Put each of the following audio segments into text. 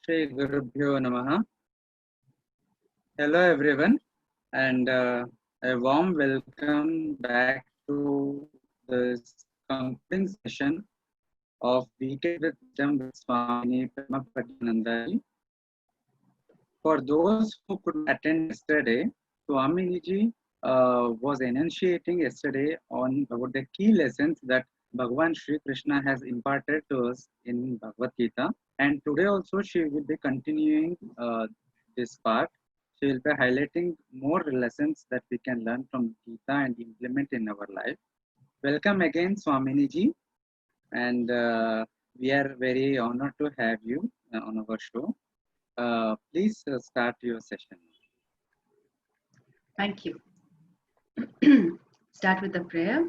Shri Gurubhyo Namaha. Hello everyone, and a warm welcome back to this concluding session of Weekend with Wisdom with Swamini Premapatanandaji. For those who couldn't attend yesterday, Swamiji was enunciating yesterday on about the key lessons that Bhagavan Sri Krishna has imparted to us in Bhagavad Gita. And today also she will be continuing this part. She will be highlighting more lessons that we can learn from Gita and implement in our life. Welcome again, Swamini ji, and we are very honored to have you on our show. Please start your session. Thank you. Start with the prayer.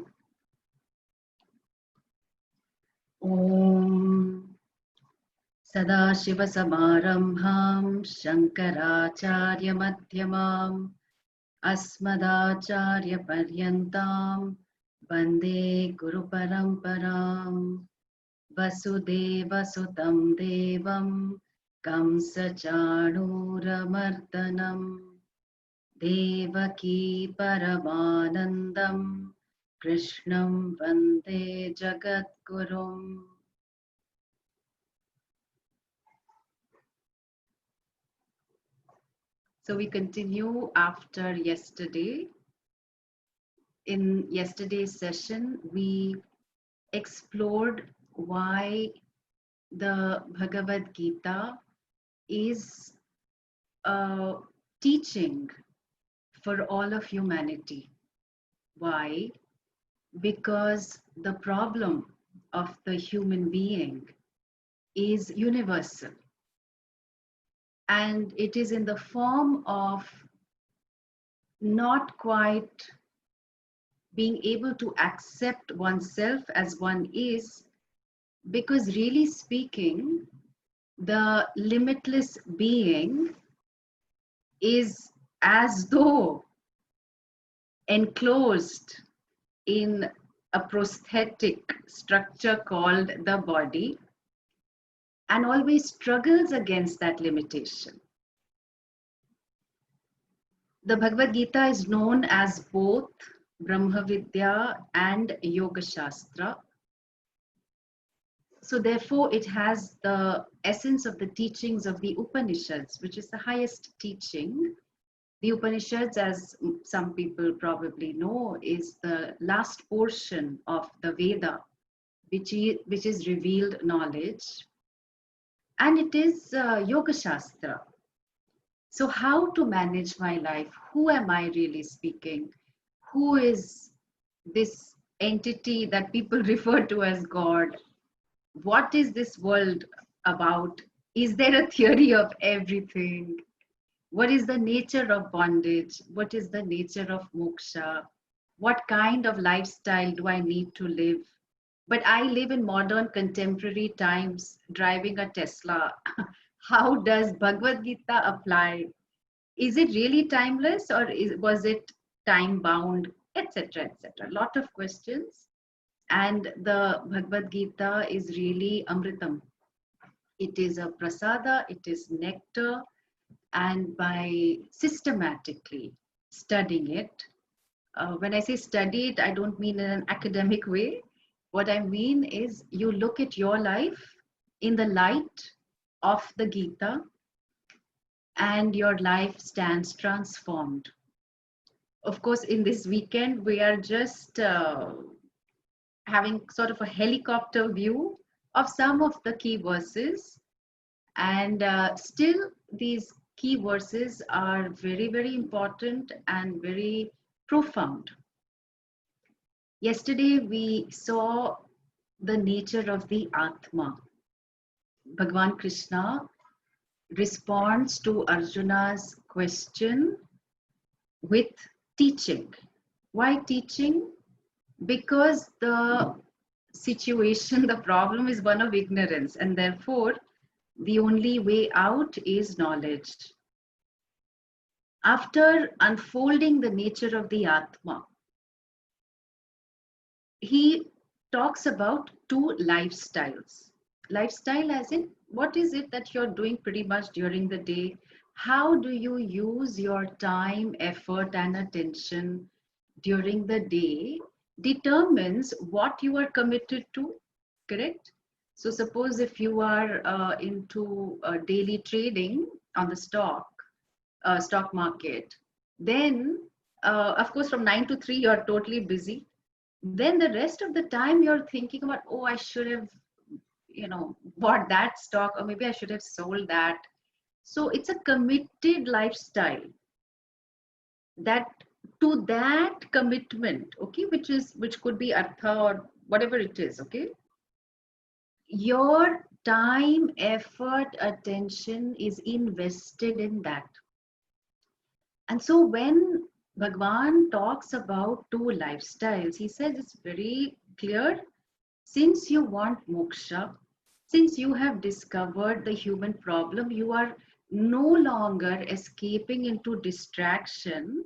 Om Sadashiva Samarambham Shankaracharya Madhyamam Asmadacharya Paryantam Vande Guru Paramparam Vasudeva Sutam Devam Kamsa Chanuramardanam Devaki Paramanandam Krishnam Vande Jagadgurum. So we continue after yesterday. In yesterday's session, we explored why the Bhagavad Gita is a teaching for all of humanity. Why? Because the problem of the human being is universal. And it is in the form of not quite being able to accept oneself as one is, because really speaking, the limitless being is as though enclosed in a prosthetic structure called the body, and always struggles against that limitation. The Bhagavad Gita is known as both Brahma Vidya and Yoga Shastra. So therefore it has the essence of the teachings of the Upanishads, which is the highest teaching. The Upanishads, as some people probably know, is the last portion of the Veda, which is revealed knowledge. And it is Yoga Shastra. So how to manage my life? Who am I really speaking? Who is this entity that people refer to as God? What is this world about? Is there a theory of everything? What is the nature of bondage? What is the nature of moksha? What kind of lifestyle do I need to live? But I live in modern contemporary times, driving a Tesla. How does Bhagavad Gita apply? Is it really timeless, or was it time bound, etc., etc.? A lot of questions. And the Bhagavad Gita is really Amritam. It is a prasada, it is nectar, and by systematically studying it, when I say study it, I don't mean in an academic way. What I mean is you look at your life in the light of the Gita, and your life stands transformed. Of course, in this weekend, we are just having sort of a helicopter view of some of the key verses. And still, these key verses are very, very important and very profound. Yesterday, we saw the nature of the Atma. Bhagavan Krishna responds to Arjuna's question with teaching. Why teaching? Because the situation, the problem is one of ignorance, and therefore the only way out is knowledge. After unfolding the nature of the Atma, he talks about two lifestyles. Lifestyle as in what is it that you're doing pretty much during the day? How do you use your time, effort, and attention during the day determines what you are committed to, correct? So suppose if you are into daily trading on the stock market, then of course from 9 to 3 you're totally busy. Then the rest of the time you're thinking about, oh, I should have, bought that stock, or maybe I should have sold that. So it's a committed lifestyle, that to that commitment, okay, which could be artha or whatever it is, okay, your time, effort, attention is invested in that. And so when Bhagwan talks about two lifestyles, he says it's very clear. Since you want moksha, since you have discovered the human problem, you are no longer escaping into distraction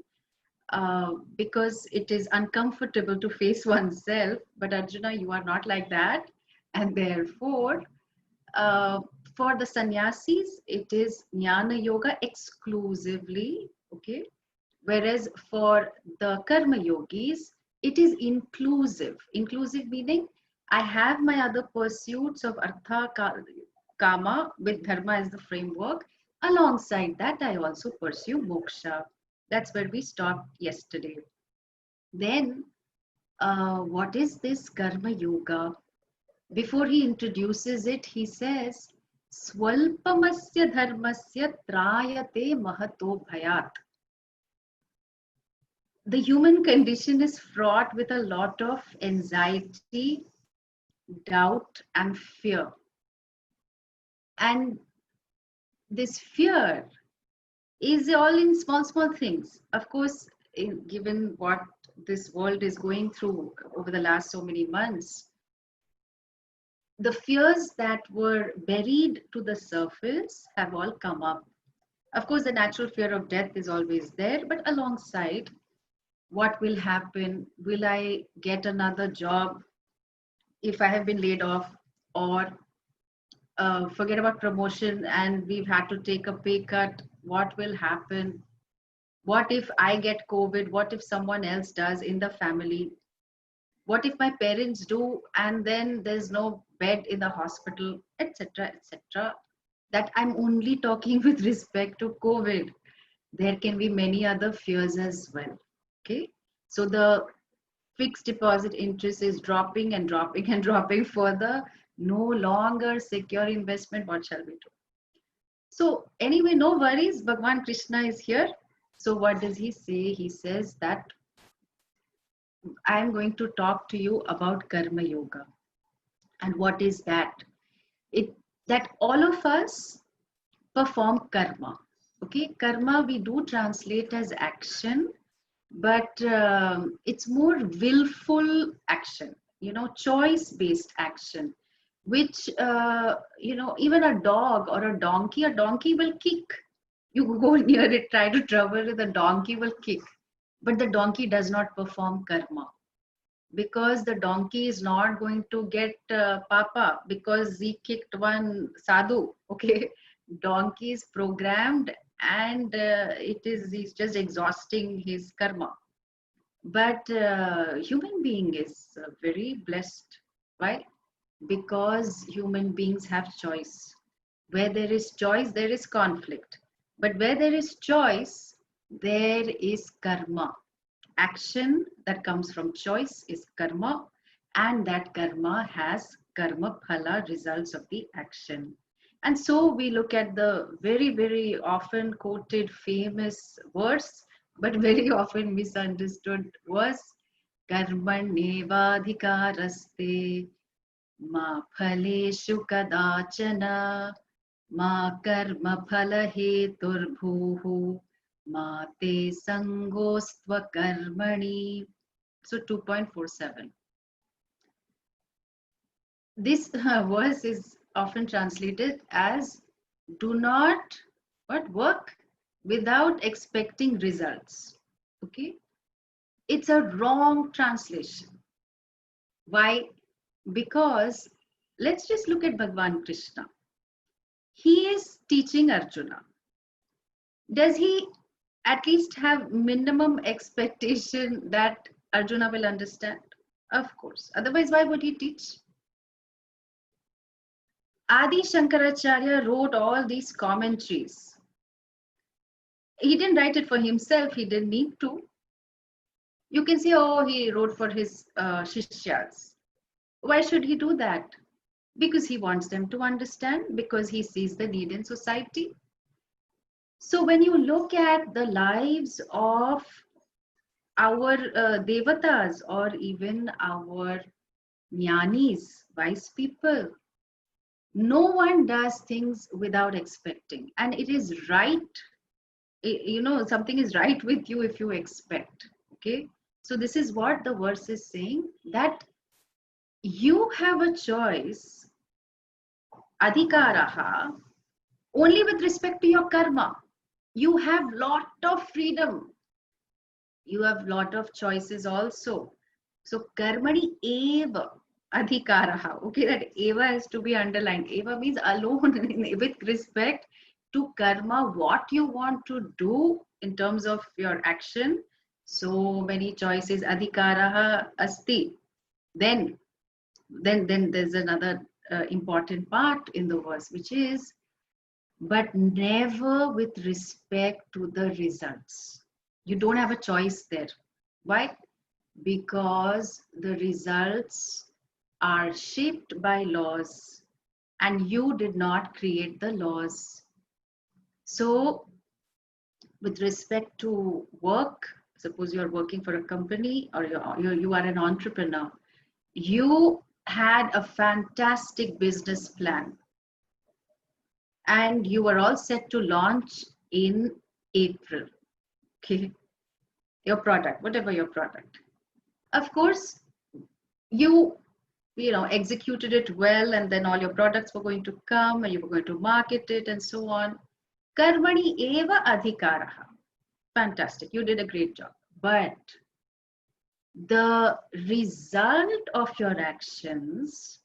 because it is uncomfortable to face oneself. But Arjuna, you are not like that. And therefore, uh, for the sannyasis, it is jnana yoga exclusively, okay? Whereas for the karma yogis, it is inclusive. Inclusive meaning I have my other pursuits of kama with dharma as the framework. Alongside that, I also pursue moksha. That's where we stopped yesterday. Then, what is this karma yoga? Before he introduces it, he says, Swalpamasya dharmasya trayate mahato bhayat. The human condition is fraught with a lot of anxiety, doubt, and fear. And this fear is all in small, small things. Of course, given what this world is going through over the last so many months, the fears that were buried to the surface have all come up. Of course, the natural fear of death is always there, but alongside, what will happen? Will I get another job if I have been laid off? Or forget about promotion and we've had to take a pay cut. What will happen? What if I get COVID? What if someone else does in the family? What if my parents do and then there's no bed in the hospital, etc., etc.? That I'm only talking with respect to COVID. There can be many other fears as well. Okay. So the fixed deposit interest is dropping and dropping and dropping further. No longer secure investment. What shall we do? So anyway, no worries. Bhagwan Krishna is here. So what does he say? He says that I am going to talk to you about Karma Yoga. And what is that? It that all of us perform karma. Okay, karma we do translate as action, but it's more willful action, choice based action, which even a donkey will kick. You go near it, try to travel with a donkey, will kick, but the donkey does not perform karma, because the donkey is not going to get papa because he kicked one sadhu. Okay, donkey is programmed, and he's just exhausting his karma. But human being is very blessed. Why? Because human beings have choice. Where there is choice, there is conflict. But where there is choice, there is karma. Action that comes from choice is karma, and that karma has karma phala, results of the action. And so we look at the very, very often quoted famous verse, but very often misunderstood verse, karmanevadhikaraste ma phaleshu kadachana ma karma phala heturbhuhu ma te sangostva karmani. So 2.47. This verse is often translated as do not work without expecting results. Okay, it's a wrong translation. Why? Because let's just look at Bhagwan Krishna. He is teaching Arjuna. Does he at least have minimum expectation that Arjuna will understand? Of course. Otherwise, why would he teach? Adi Shankaracharya wrote all these commentaries. He didn't write it for himself. He didn't need to. You can say, oh, he wrote for his Shishyas. Why should he do that? Because he wants them to understand, because he sees the need in society. So when you look at the lives of our devatas or even our jnanis, wise people, no one does things without expecting. And it is right, you know, something is right with you if you expect. Okay. So this is what the verse is saying, that you have a choice, adhikaraha, only with respect to your karma. You have lot of freedom. You have lot of choices also. So karmani eva adhikaraha. Okay, that eva has to be underlined. Eva means alone with respect to karma, what you want to do in terms of your action. So many choices. Adhikaraha asti. Then there's another important part in the verse, which is, but never with respect to the results. You don't have a choice there. Why? Because the results are shaped by laws and you did not create the laws. So with respect to work, suppose you're working for a company or you are an entrepreneur, you had a fantastic business plan and you were all set to launch in April. Okay, your product, whatever your product. Of course, you know, executed it well, and then all your products were going to come and you were going to market it and so on. Karmani eva adhikaraha. Fantastic, you did a great job. But the result of your actions,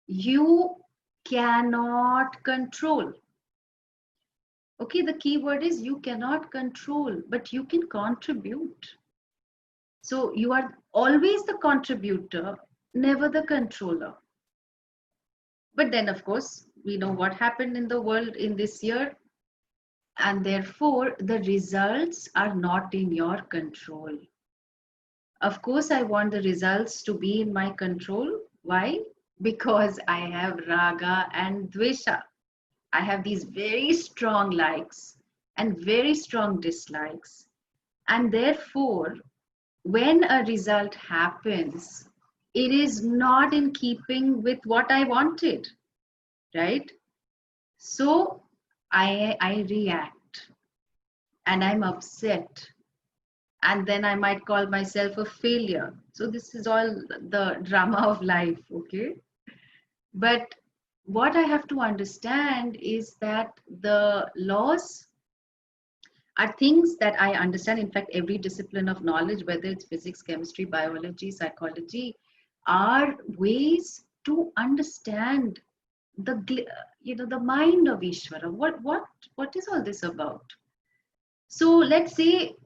you cannot control. Okay, the key word is you cannot control, but you can contribute. So you are always the contributor, never the controller. But then, of course, we know what happened in the world in this year, and therefore the results are not in your control. Of course, I want the results to be in my control. Why? Because I have raga and dvesha. I have these very strong likes and very strong dislikes. And therefore, when a result happens, it is not in keeping with what I wanted, right? So I react and I'm upset. And then I might call myself a failure. So this is all the drama of life, okay? But what I have to understand is that the laws are things that I understand. In fact, every discipline of knowledge, whether it's physics, chemistry, biology, psychology, are ways to understand the, you know, the mind of Ishvara. What is all this about? So let's say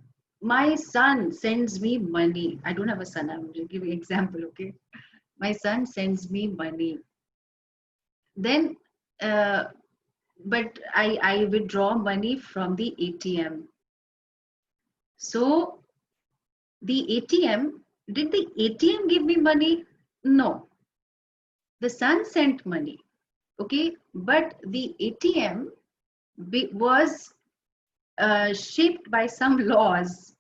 my son sends me money. I don't have a son. I'm just giving an example, okay? My son sends me money. Then, but I withdraw money from the ATM. So the ATM, did the ATM give me money? No. The son sent money, okay? But the ATM was shaped by some laws,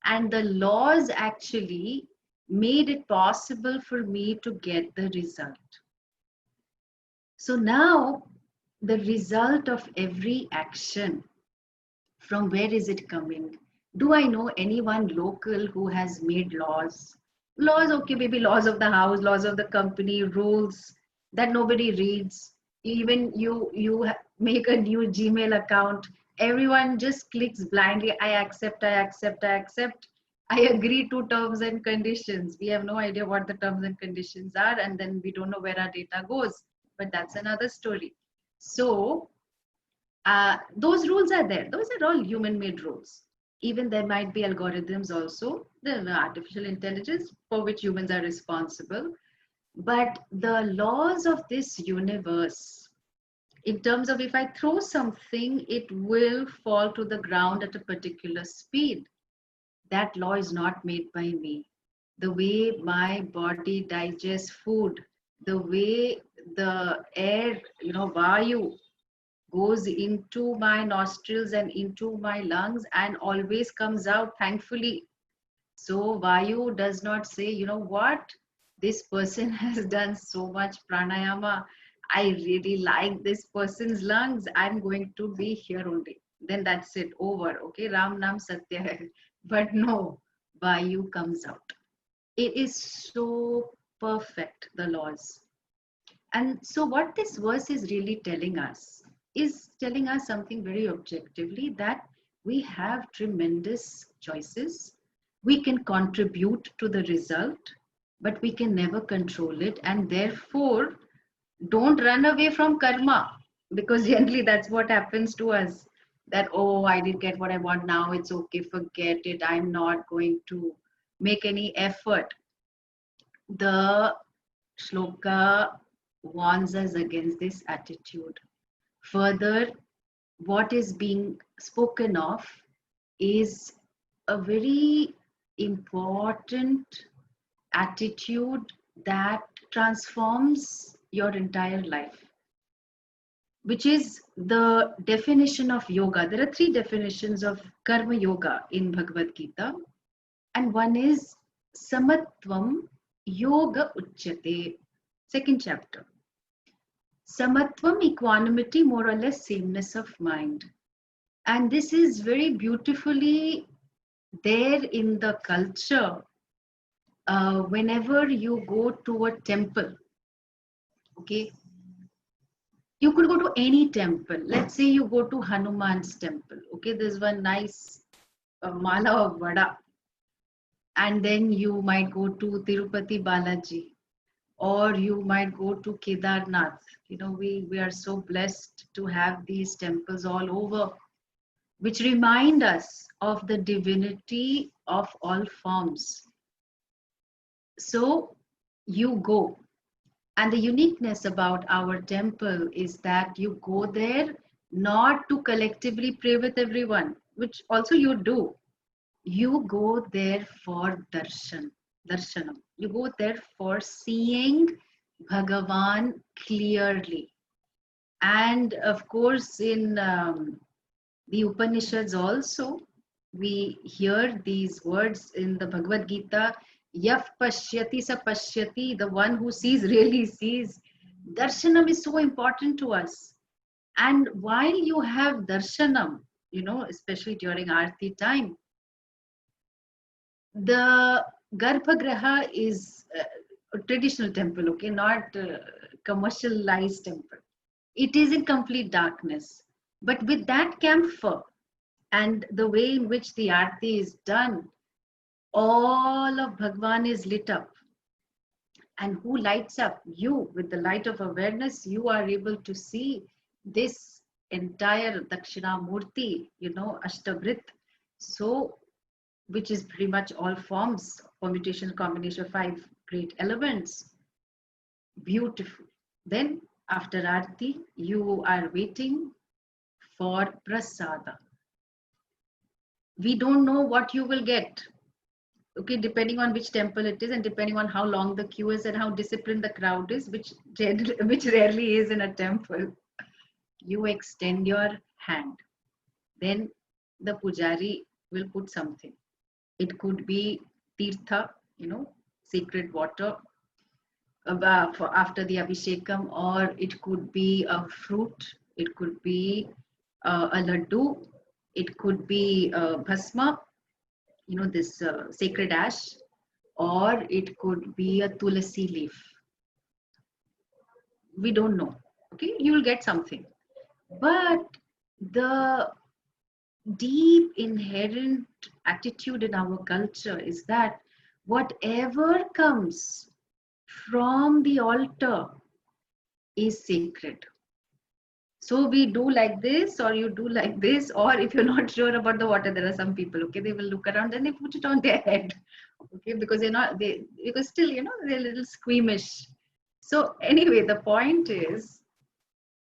and the laws actually made it possible for me to get the result. So now the result of every action, from where is it coming? Do I know anyone local who has made laws? Laws, okay, maybe laws of the house, laws of the company, rules that nobody reads. Even you make a new Gmail account, everyone just clicks blindly, I accept, I accept, I accept. I agree to terms and conditions. We have no idea what the terms and conditions are, and then we don't know where our data goes. But that's another story. So those rules are there. Those are all human-made rules. Even there might be algorithms also, the artificial intelligence for which humans are responsible. But the laws of this universe, in terms of if I throw something, it will fall to the ground at a particular speed. That law is not made by me. The way my body digests food, the way the air, vayu goes into my nostrils and into my lungs and always comes out, thankfully. So vayu does not say, you know what, this person has done so much pranayama. I really like this person's lungs. I'm going to be here only. Then that's it, over. Okay, Ram Nam Satya hai. But no, vayu comes out. It is so perfect, the laws. And so, what this verse is really telling us is telling us something very objectively, that we have tremendous choices. We can contribute to the result, but we can never control it. And therefore, don't run away from karma, because generally that's what happens to us. That, oh, I didn't get what I want now, it's okay, forget it, I'm not going to make any effort. The shloka warns us against this attitude. Further, what is being spoken of is a very important attitude that transforms your entire life, which is the definition of yoga. There are three definitions of karma yoga in Bhagavad Gita, and one is samatvam yoga uchyate, second chapter. Samatvam, equanimity, more or less sameness of mind. And this is very beautifully there in the culture. Whenever you go to a temple, okay, you could go to any temple. Let's say you go to Hanuman's temple, okay, there's one nice mala of vada. And then you might go to Tirupati Balaji, or you might go to Kedarnath. We are so blessed to have these temples all over, which remind us of the divinity of all forms. So you go. And the uniqueness about our temple is that you go there not to collectively pray with everyone, which also you do. You go there for darshanam. You go there for seeing Bhagavan clearly. And of course, in the Upanishads also, we hear these words in the Bhagavad Gita, Yaf pashyati sa pashyati, the one who sees really sees. Darshanam is so important to us. And while you have darshanam, especially during Aarti time, the Garbhagriha is a traditional temple, okay, not a commercialized temple. It is in complete darkness. But with that camphor and the way in which the Aarti is done, all of Bhagwan is lit up. And who lights up? You. With the light of awareness, you are able to see this entire Dakshinamurti, Ashtabrit. So, which is pretty much all forms, permutation, combination of 5 great elements. Beautiful. Then after Aarti, you are waiting for Prasada. We don't know what you will get. Okay, depending on which temple it is and depending on how long the queue is and how disciplined the crowd is, which rarely is in a temple. You extend your hand. Then the pujari will put something. It could be tirtha, sacred water for after the abhishekam, or it could be a fruit, it could be a laddu, it could be bhasma, this sacred ash, or it could be a tulasi leaf. We don't know. Okay, you will get something. But the deep inherent attitude in our culture is that whatever comes from the altar is sacred. So we do like this, or you do like this, or if you're not sure about the water, there are some people, okay, they will look around and they put it on their head, okay, because because still, they're a little squeamish. So anyway, the point is,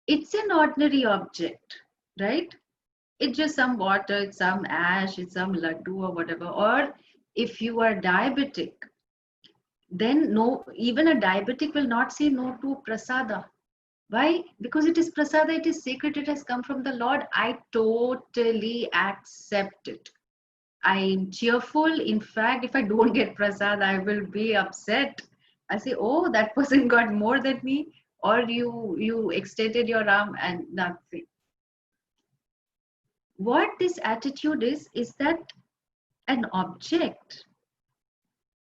it's an ordinary object, right? It's just some water, it's some ash, it's some laddu or whatever. Or if you are diabetic, then no, even a diabetic will not say no to prasada. Why? Because it is prasada, it is sacred, it has come from the Lord. I totally accept it. I'm cheerful. In fact, if I don't get prasad, I will be upset. I say, oh, that person got more than me, or you extended your arm and nothing. What this attitude is that an object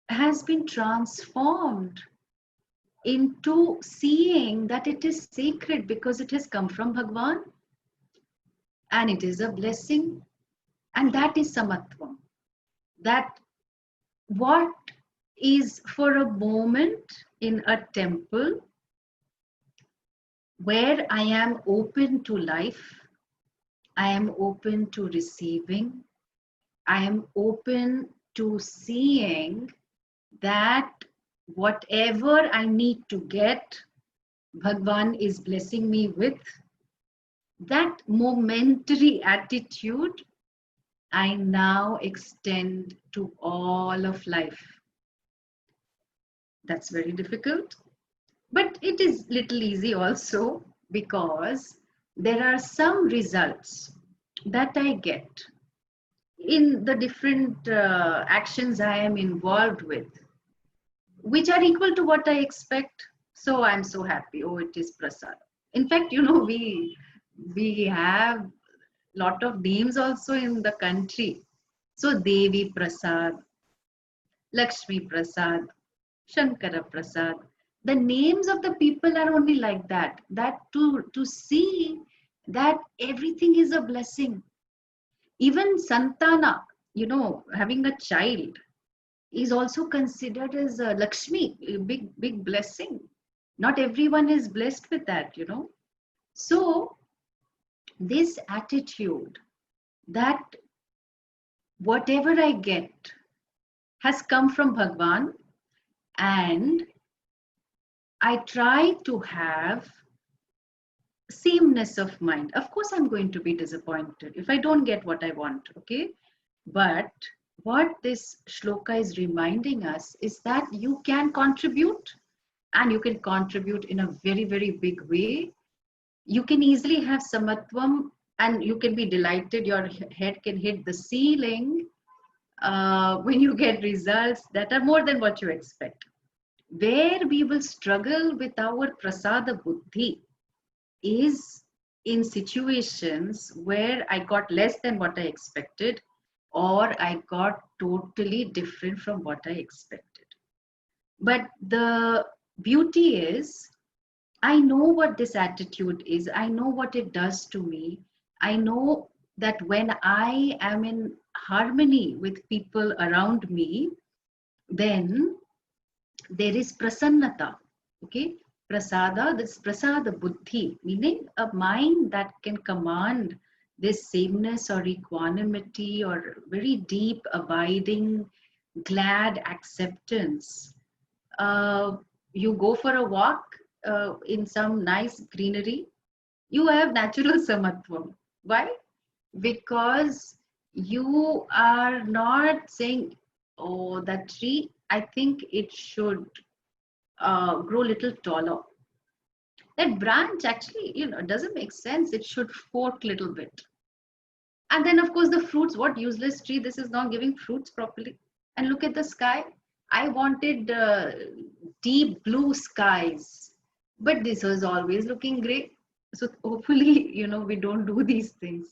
has been transformed into seeing that it is sacred because it has come from Bhagwan and it is a blessing, and that is samatvam. That what is for a moment in a temple where I am open to life, I am open to receiving, I am open to seeing that whatever I need to get, Bhagwan is blessing me with. That momentary attitude I now extend to all of life. That's very difficult, but it is little easy also, because there are some results that I get in the different actions I am involved with, which are equal to what I expect. So I'm so happy. Oh, it is prasad. In fact, we have lot of names also in the country. So Devi Prasad, Lakshmi Prasad, Shankara Prasad. The names of the people are only like that. That to see that everything is a blessing. Even Santana, having a child is also considered as a Lakshmi, a big blessing. Not everyone is blessed with that. So this attitude that whatever I get has come from Bhagwan, and I try to have sameness of mind. Of course, I'm going to be disappointed if I don't get what I want, okay? But what this shloka is reminding us is that you can contribute, and you can contribute in a very, very big way. You can easily have samatvam and you can be delighted. Your head can hit the ceiling when you get results that are more than what you expect. Where we will struggle with our prasada buddhi is in situations where I got less than what I expected, or I got totally different from what I expected. But the beauty is, I know what this attitude is. I know what it does to me. I know that when I am in harmony with people around me, then there is prasannata. Okay? Prasada, this prasada buddhi, meaning a mind that can command this sameness or equanimity or very deep, abiding, glad acceptance. You go for a walk in some nice greenery, you have natural samatvam. Why? Because you are not saying, oh, that tree, I think it should grow a little taller. That branch actually, doesn't make sense. It should fork a little bit. And then, of course, the fruits. What useless tree? This is not giving fruits properly. And look at the sky. I wanted deep blue skies, but this was always looking gray. So hopefully, we don't do these things.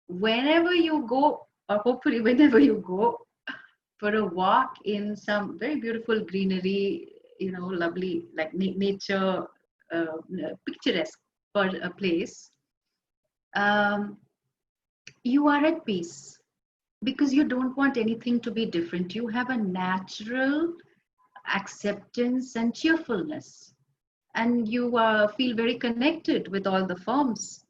Whenever you go, or hopefully whenever you go for a walk in some very beautiful greenery, lovely, like nature, picturesque for a place, you are at peace. because you don't want anything to be different. You have a natural acceptance and cheerfulness, and you feel very connected with all the forms.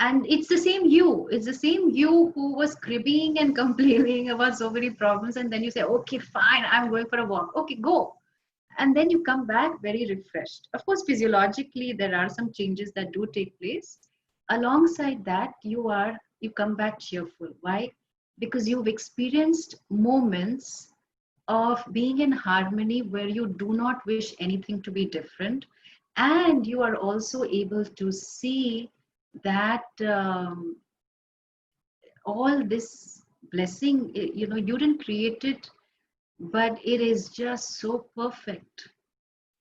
And it's the same you. It's the same you who was cribbing and complaining about so many problems, and then you say, "Okay, fine, I'm going for a walk." Okay, go. And then you come back very refreshed. Of course, physiologically, there are some changes that do take place. Alongside that, you come back cheerful. Why? Because you've experienced moments of being in harmony where you do not wish anything to be different, and you are also able to see that all this blessing, you didn't create it, but it is just so perfect.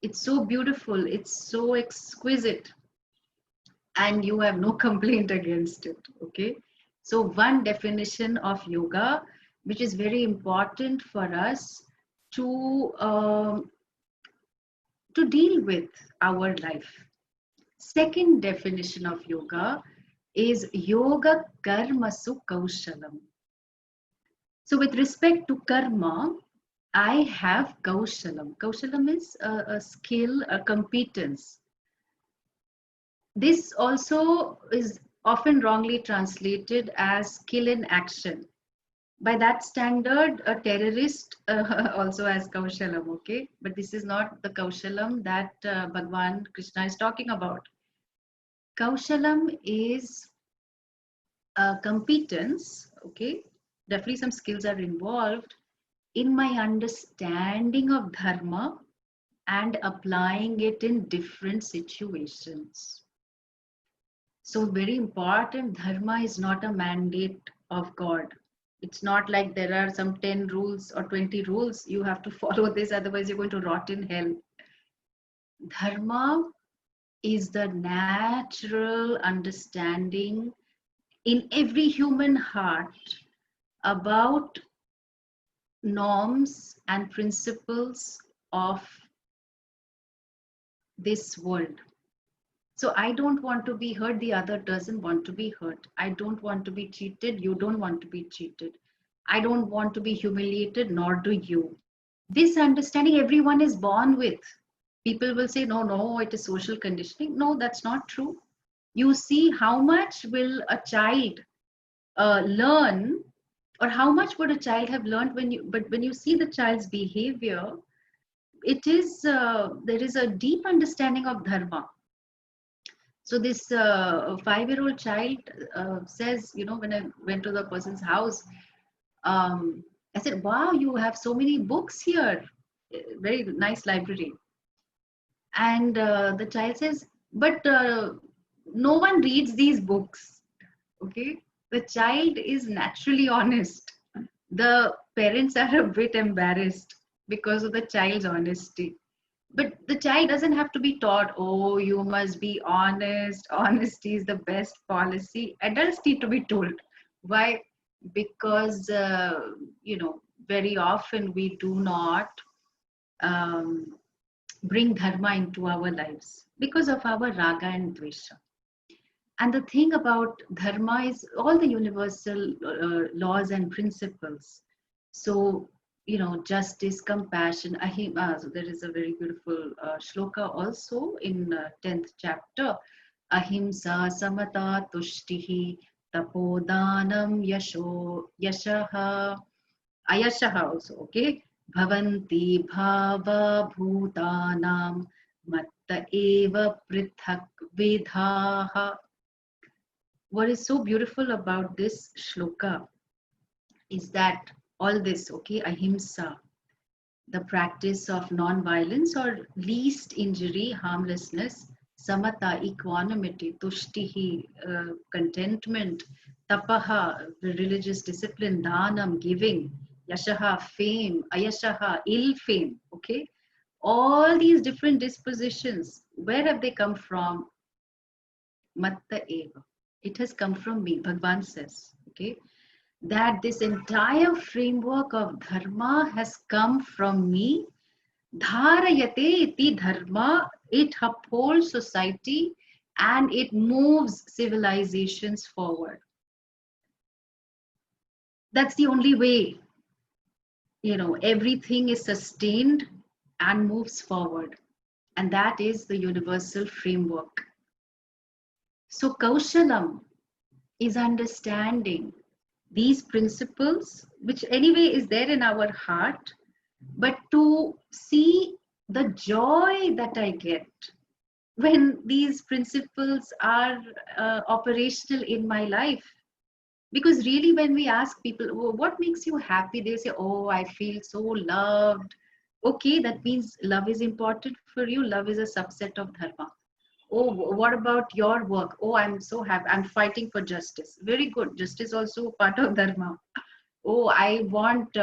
It's so beautiful, it's so exquisite, and you have no complaint against it. Okay, so one definition of yoga which is very important for us to deal with our life. Second definition of yoga is yoga karmasu kaushalam. So with respect to karma, I have kaushalam. Kaushalam is a skill, a competence. This also is often wrongly translated as skill in action. By that standard, a terrorist also has kaushalam, okay? But this is not the kaushalam that Bhagwan Krishna is talking about. Kaushalam is a competence, okay? Definitely some skills are involved in my understanding of dharma and applying it in different situations. So very important, dharma is not a mandate of God. It's not like there are some 10 rules or 20 rules. You have to follow this, otherwise you're going to rot in hell. Dharma is the natural understanding in every human heart about norms and principles of this world. So I don't want to be hurt, the other doesn't want to be hurt. I don't want to be cheated, you don't want to be cheated. I don't want to be humiliated, nor do you. This understanding everyone is born with. People will say, no, no, it is social conditioning. No, that's not true. You see how much will a child learn, or how much would a child have learned when you see the child's behavior, it is, there is a deep understanding of dharma. So this 5-year-old child says, when I went to the person's house, I said, wow, you have so many books here. Very nice library. And the child says, but no one reads these books. Okay. The child is naturally honest. The parents are a bit embarrassed because of the child's honesty. But the child doesn't have to be taught, oh, you must be honest. Honesty is the best policy. Adults need to be told. Why? Because, very often we do not um, bring dharma into our lives because of our raga and dvesha. And the thing about dharma is all the universal laws and principles. So, justice, compassion, ahimsa. So there is a very beautiful shloka also in 10th chapter. Ahimsa, samata, tushtihi, tapodanam, yashaha, ayashaha also, okay? Bhavanti bhava bhutanam matta eva prithak vidhaha. What is so beautiful about this shloka is that all this, okay, ahimsa, the practice of non-violence or least injury, harmlessness, samata, equanimity, tushtihi, contentment, tapaha, religious discipline, dhanam, giving, yashaha, fame, ayashaha, ill fame, okay? All these different dispositions, where have they come from? Matta eva. It has come from me, Bhagwan says, okay? That this entire framework of dharma has come from me. Dharayate iti dharma, it upholds society and it moves civilizations forward. That's the only way, everything is sustained and moves forward. And that is the universal framework. So Kaushalam is understanding these principles, which anyway is there in our heart, but to see the joy that I get when these principles are operational in my life. Because really, when we ask people, oh, what makes you happy? They say, oh, I feel so loved. Okay, that means love is important for you. Love is a subset of dharma. Oh, what about your work? Oh, I'm so happy. I'm fighting for justice. Very good. Justice also part of dharma. Oh, I want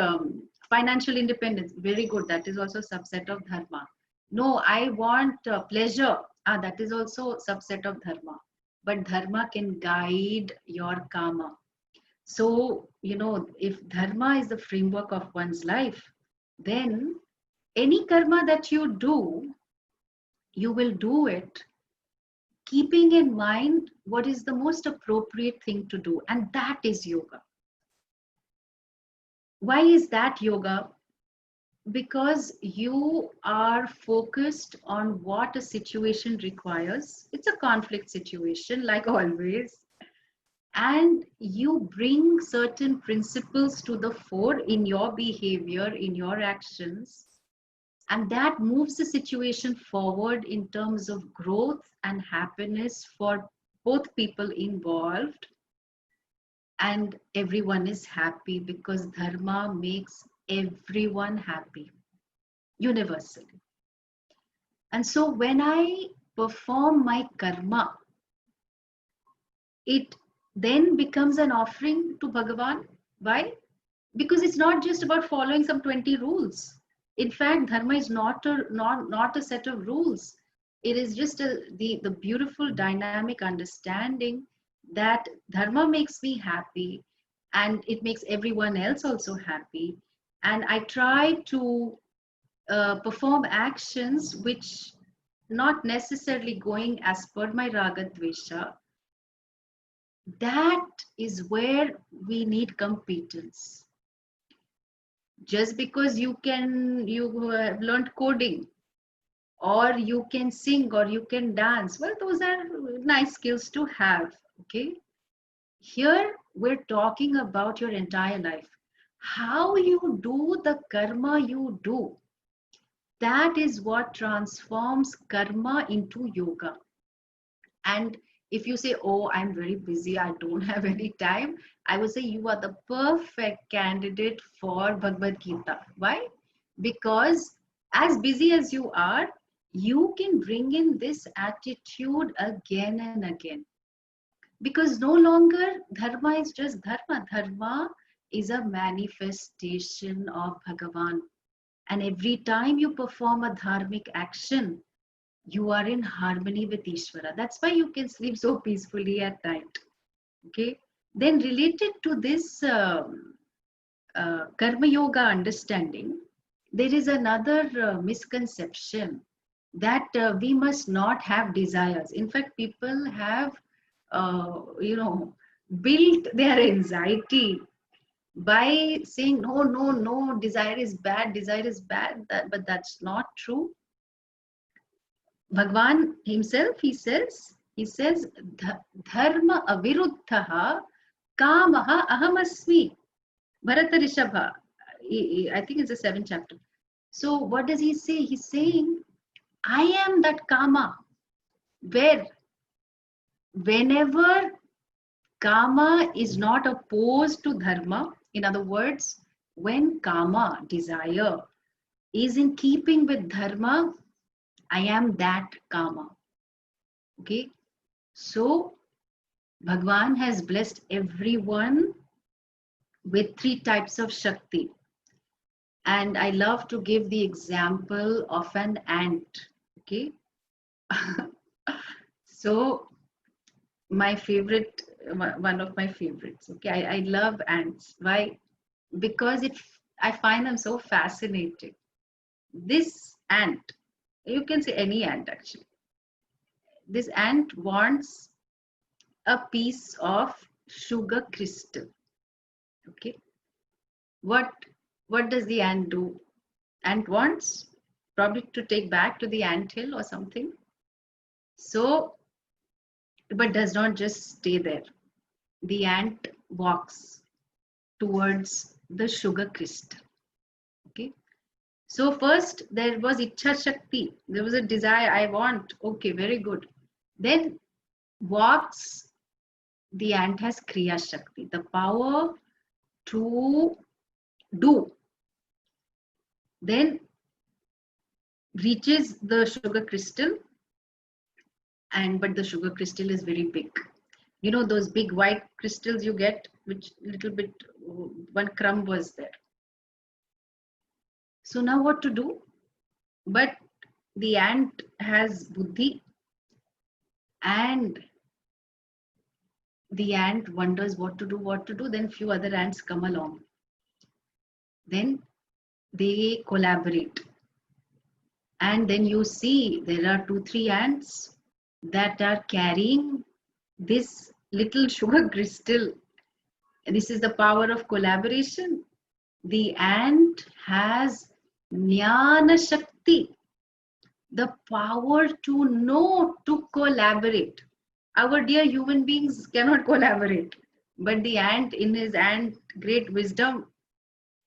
financial independence. Very good. That is also subset of dharma. No, I want pleasure. That is also subset of dharma. But dharma can guide your karma. So, if dharma is the framework of one's life, then any karma that you do, you will do it keeping in mind what is the most appropriate thing to do, and that is yoga. Why is that yoga? Because you are focused on what a situation requires. It's a conflict situation, like always, and you bring certain principles to the fore in your behavior, in your actions, and that moves the situation forward in terms of growth and happiness for both people involved, and everyone is happy because dharma makes everyone happy universally. And so when I perform my karma, it then becomes an offering to Bhagavan. Why? Because it's not just about following some 20 rules. In fact, dharma is not a set of rules. It is just the beautiful dynamic understanding that dharma makes me happy and it makes everyone else also happy. And I try to perform actions which not necessarily going as per my raga dvesha. That is where we need competence. Just because you have learned coding, or you can sing, or you can dance, well, those are nice skills to have. Okay, here we're talking about your entire life. How you do the karma you do, that is what transforms karma into yoga. And if you say, oh, I'm very busy, I don't have any time, I would say you are the perfect candidate for Bhagavad Gita. Why? Because as busy as you are, you can bring in this attitude again and again. Because no longer dharma is just dharma. Dharma is a manifestation of Bhagavan. And every time you perform a dharmic action, you are in harmony with Ishvara. That's why you can sleep so peacefully at night. Okay. Then related to this Karma Yoga understanding, there is another misconception that we must not have desires. In fact, people have, built their anxiety by saying, no, no, no, desire is bad, but that's not true. Bhagwan himself, he says, dharma aviruddhaha kamaha ahamasmi. Bharata Rishabha, I think it's the 7th chapter. So what does he say? He's saying, I am that kama, where whenever kama is not opposed to dharma, in other words, when kama, desire, is in keeping with dharma, I am that kama. Okay, so Bhagwan has blessed everyone with 3 types of Shakti. And I love to give the example of an ant. Okay. So my favorite, one of my favorites. Okay. I love ants. Why? Because I find them so fascinating. This ant, you can say any ant actually. This ant wants a piece of sugar crystal. Okay. what does the ant do? Ant wants probably to take back to the ant hill or something. So, but does not just stay there. The ant walks towards the sugar crystal. Okay. So first there was Ichha Shakti. There was a desire, I want. Okay, very good. Then walks, the ant has Kriya Shakti, the power to do. Then reaches the sugar crystal, and but the sugar crystal is very big. You know those big white crystals you get, which little bit, one crumb was there. So now what to do? But the ant has buddhi, and the ant wonders what to do. Then few other ants come along. Then they collaborate. And then you see there are 2-3 ants that are carrying this little sugar crystal. This is the power of collaboration. The ant has Jnana Shakti, the power to know, to collaborate. Our dear human beings cannot collaborate, but the ant, in his ant great wisdom,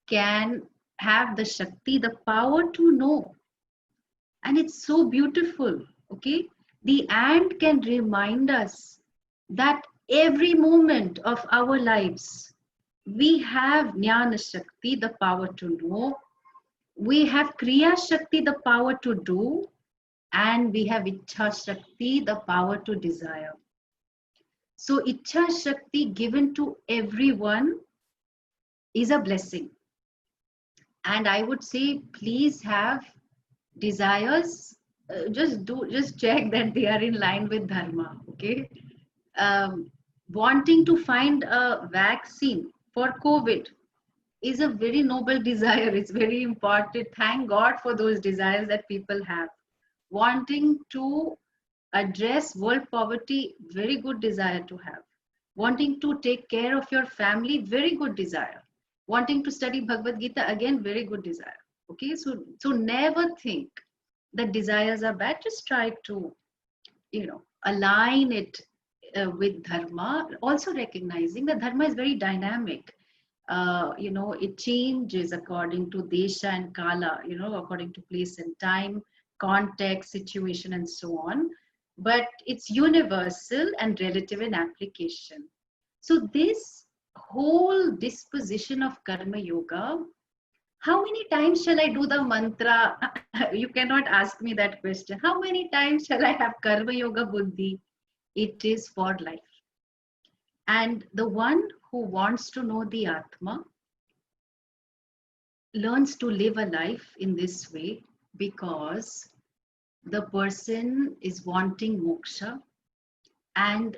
can have the Shakti, the power to know. And it's so beautiful. Okay, the ant can remind us that every moment of our lives we have Jnana Shakti, the power to know, we have Kriya Shakti, the power to do, and we have Ichha Shakti, the power to desire. So Ichha Shakti given to everyone is a blessing. And I would say, please have desires. Just check that they are in line with Dharma. Okay. Wanting to find a vaccine for COVID is a very noble desire. It's very important. Thank God for those desires that people have. Wanting to address world poverty, very good desire to have. Wanting to take care of your family, very good desire. Wanting to study Bhagavad Gita, again, very good desire. Okay, so never think that desires are bad. Just try to, align it with dharma. Also recognizing that dharma is very dynamic. It changes according to desha and kala, according to place and time, context, situation, and so on. But it's universal and relative in application. So this whole disposition of karma yoga, how many times shall I do the mantra? You cannot ask me that question. How many times shall I have karma yoga buddhi? It is for life. And the one who wants to know the Atma learns to live a life in this way, because the person is wanting moksha, and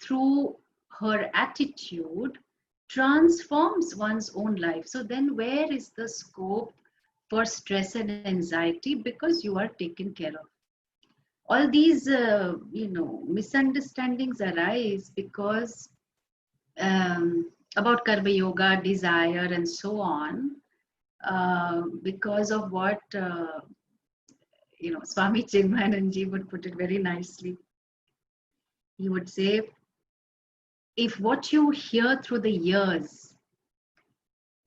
through her attitude transforms one's own life. So then where is the scope for stress and anxiety? Because you are taken care of. All these misunderstandings arise because about karma yoga, desire, and so on, because of what Swami Chinmayananji would put it very nicely. He would say, if what you hear through the ears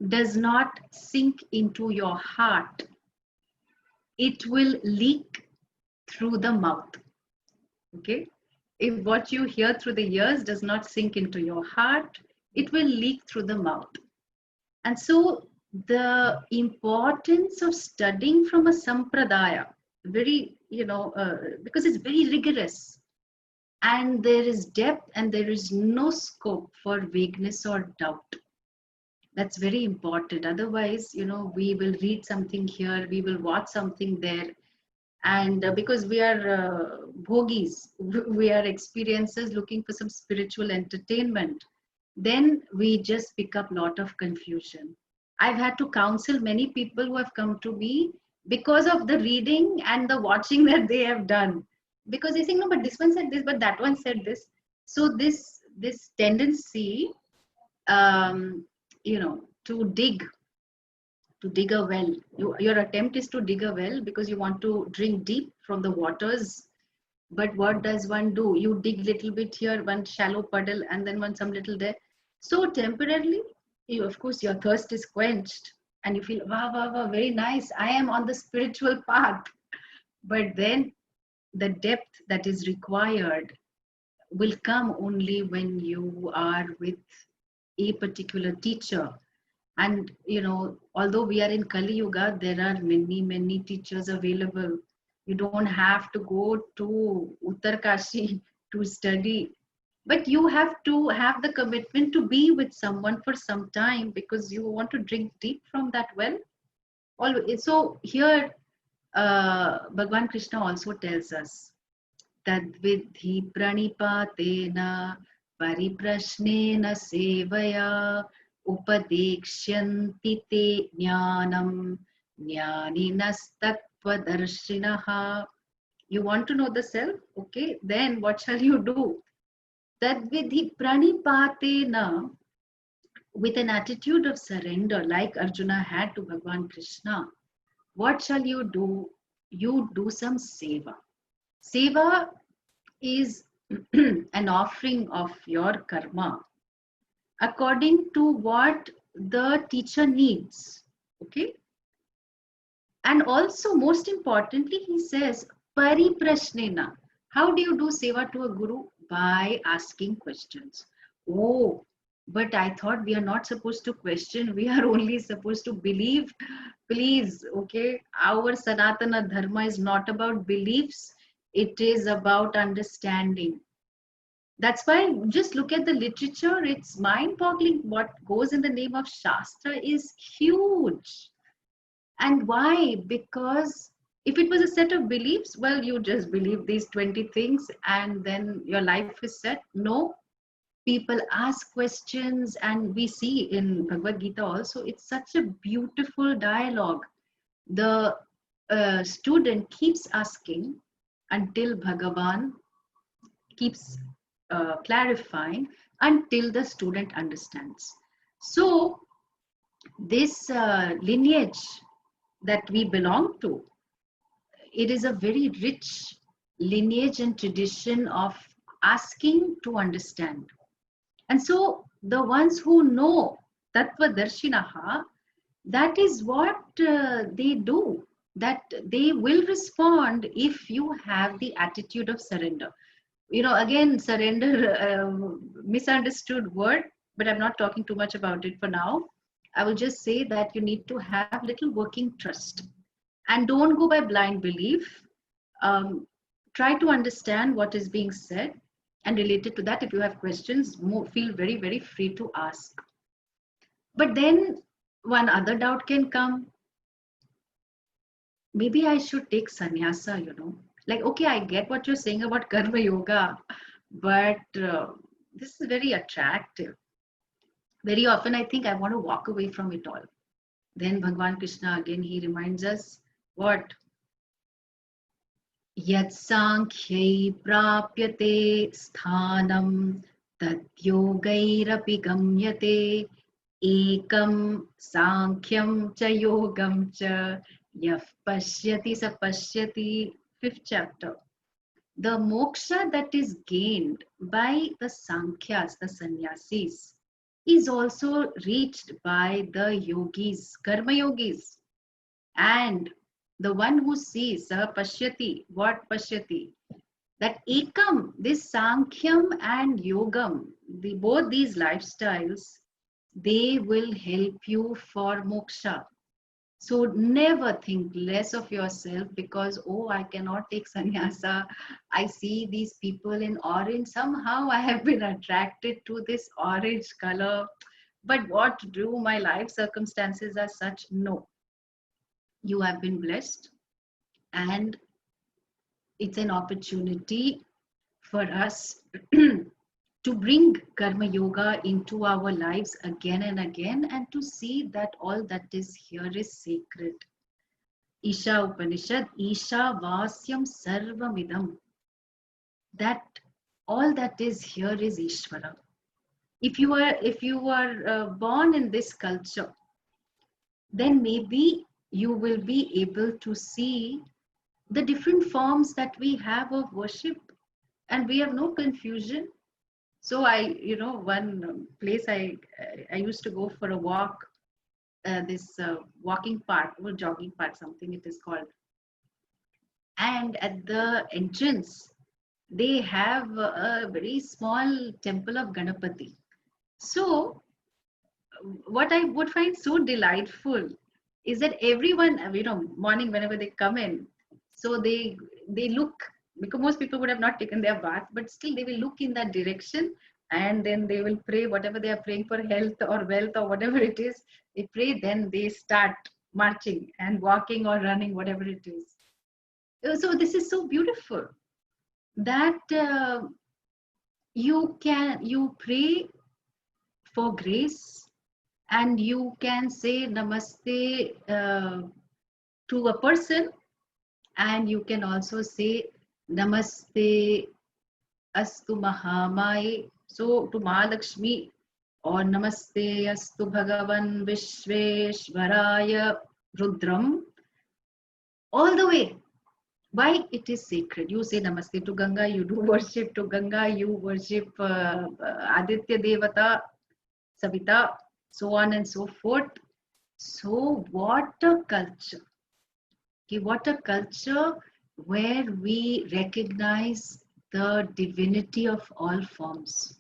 does not sink into your heart, it will leak through the mouth. Okay? If what you hear through the ears does not sink into your heart, it will leak through the mouth. And so the importance of studying from a sampradaya, very, because it's very rigorous, and there is depth and there is no scope for vagueness or doubt. That's very important. Otherwise, we will read something here, we will watch something there, and because we are bhogis, we are experiencers looking for some spiritual entertainment, then we just pick up a lot of confusion. I've had to counsel many people who have come to me because of the reading and the watching that they have done, because they think, no, but this one said this, but that one said this. So this tendency to to dig a well. Your attempt is to dig a well because you want to drink deep from the waters. But what does one do? You dig little bit here, one shallow puddle, and then one some little there. So temporarily, of course, your thirst is quenched, and you feel, wow, wow, wow, very nice. I am on the spiritual path. But then the depth that is required will come only when you are with a particular teacher. And although we are in Kali Yuga, there are many teachers available. You don't have to go to Uttarkashi to study, but you have to have the commitment to be with someone for some time because you want to drink deep from that well. So here Bhagwan Krishna also tells us that vidhi pranipatena pariprashnena sevaya upadekshanti te jnanam jnaninastattvadarshinaha. You want to know the self? Okay, then what shall you do? That vidhi pranipatena, with an attitude of surrender like Arjuna had to Bhagwan Krishna, what shall you do? You do some seva. Seva is an offering of your karma according to what the teacher needs. Okay. And also, most importantly, he says, pariprashnena. How do you do seva to a guru? By asking questions. Oh, but I thought we are not supposed to question. We are only supposed to believe. Please, okay? Our Sanatana Dharma is not about beliefs. It is about understanding. That's why just look at the literature. It's mind-boggling. What goes in the name of Shastra is huge. And why? Because if it was a set of beliefs, well, you just believe these 20 things and then your life is set. No, people ask questions, and we see in Bhagavad Gita also, it's such a beautiful dialogue. The student keeps asking until Bhagavan keeps clarifying until the student understands. So this lineage that we belong to, it is a very rich lineage and tradition of asking to understand. And so the ones who know Tattva Darshinaha, that is what they do, that they will respond if you have the attitude of surrender. Again, surrender, misunderstood word, but I'm not talking too much about it for now. I will just say that you need to have little working trust and don't go by blind belief. Try to understand what is being said, and related to that, if you have questions, feel very, very free to ask. But then one other doubt can come. Maybe I should take sannyasa, Like, okay, I get what you're saying about karma yoga, but this is very attractive. Very often I think I want to walk away from it all. Then Bhagwan Krishna, again, he reminds us what? Yat sankhya prapyate sthanam tat yogairapi gamyate ekam sankyam cha yogam cha yaf pashyati sa pashyati. 5th chapter. The moksha that is gained by the Sankhyas, the sannyasis, is also reached by the yogis, karma yogis. And the one who sees, pashyati, what pashyati? That ekam, this Sankhyam and Yogam, both these lifestyles, they will help you for moksha. So never think less of yourself because, oh, I cannot take sannyasa. I see these people in orange. Somehow I have been attracted to this orange color. But what to do? My life circumstances are such. No. You have been blessed. And it's an opportunity for us to bring karma yoga into our lives again and again, and to see that all that is here is sacred. Isha Upanishad, Isha Vasyam Sarvamidam. That all that is here is Ishvara. If you are born in this culture, then maybe you will be able to see the different forms that we have of worship, and we have no confusion. So one place I used to go for a walk, this walking park or jogging park, something it is called. And at the entrance, they have a very small temple of Ganapati. So what I would find so delightful is that everyone, morning whenever they come in, so they look, because most people would have not taken their bath, but still they will look in that direction, and then they will pray whatever they are praying for, health or wealth or whatever it is. They pray, then they start marching and walking or running, whatever it is. So this is so beautiful that you pray for grace, and you can say namaste to a person, and you can also say namaste astu Mahamai, so to Mahalakshmi, or namaste astu Bhagavan Vishveshvaraya Rudram, all the way. Why it is sacred? You say namaste to Ganga, you do worship to Ganga, you worship Aditya Devata, Savita, so on and so forth. So what a culture. Okay, what a culture where we recognize the divinity of all forms.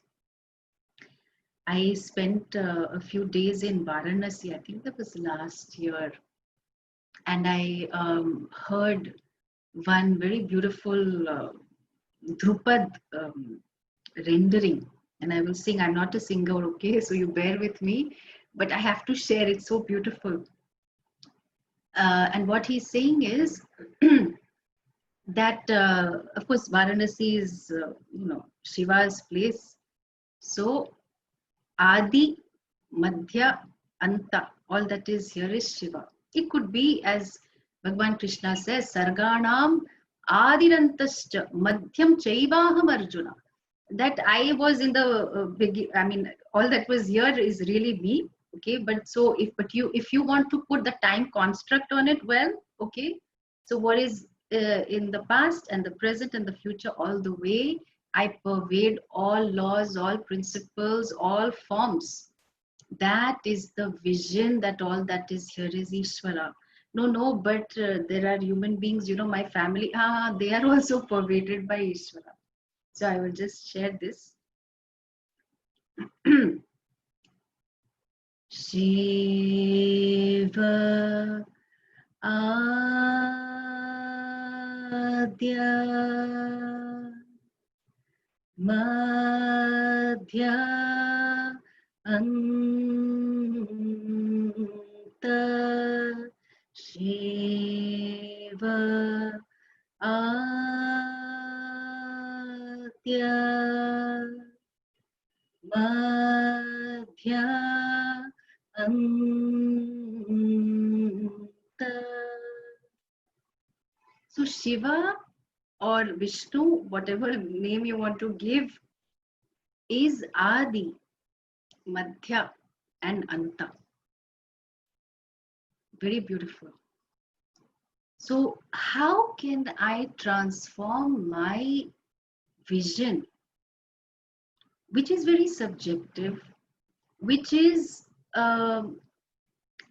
I spent a few days in Varanasi, I think that was last year, and I heard one very beautiful Drupad rendering, and I will sing. I'm not a singer, okay, so you bear with me, but I have to share. It's so beautiful. And what he's saying is that, of course, Varanasi is, Shiva's place. So, Adi, Madhya, Anta, all that is here is Shiva. It could be, as Bhagavan Krishna says, Sarganam Adirantascha Madhyam Chaivaham Arjuna. That I was in the all that was here is really me. Okay, but so if you want to put the time construct on it, well, okay. So what is in the past and the present and the future, all the way, I pervade all laws, all principles, all forms. That is the vision, that all that is here is Ishvara. No, but there are human beings, my family, they are also pervaded by Ishvara. So I will just share this. Shiva Adya Madhya Anta, Shiva Adya Madhya Anta. So Shiva or Vishnu, whatever name you want to give, is Adi, Madhya and Anta. Very beautiful. So how can I transform my vision, which is very subjective, which is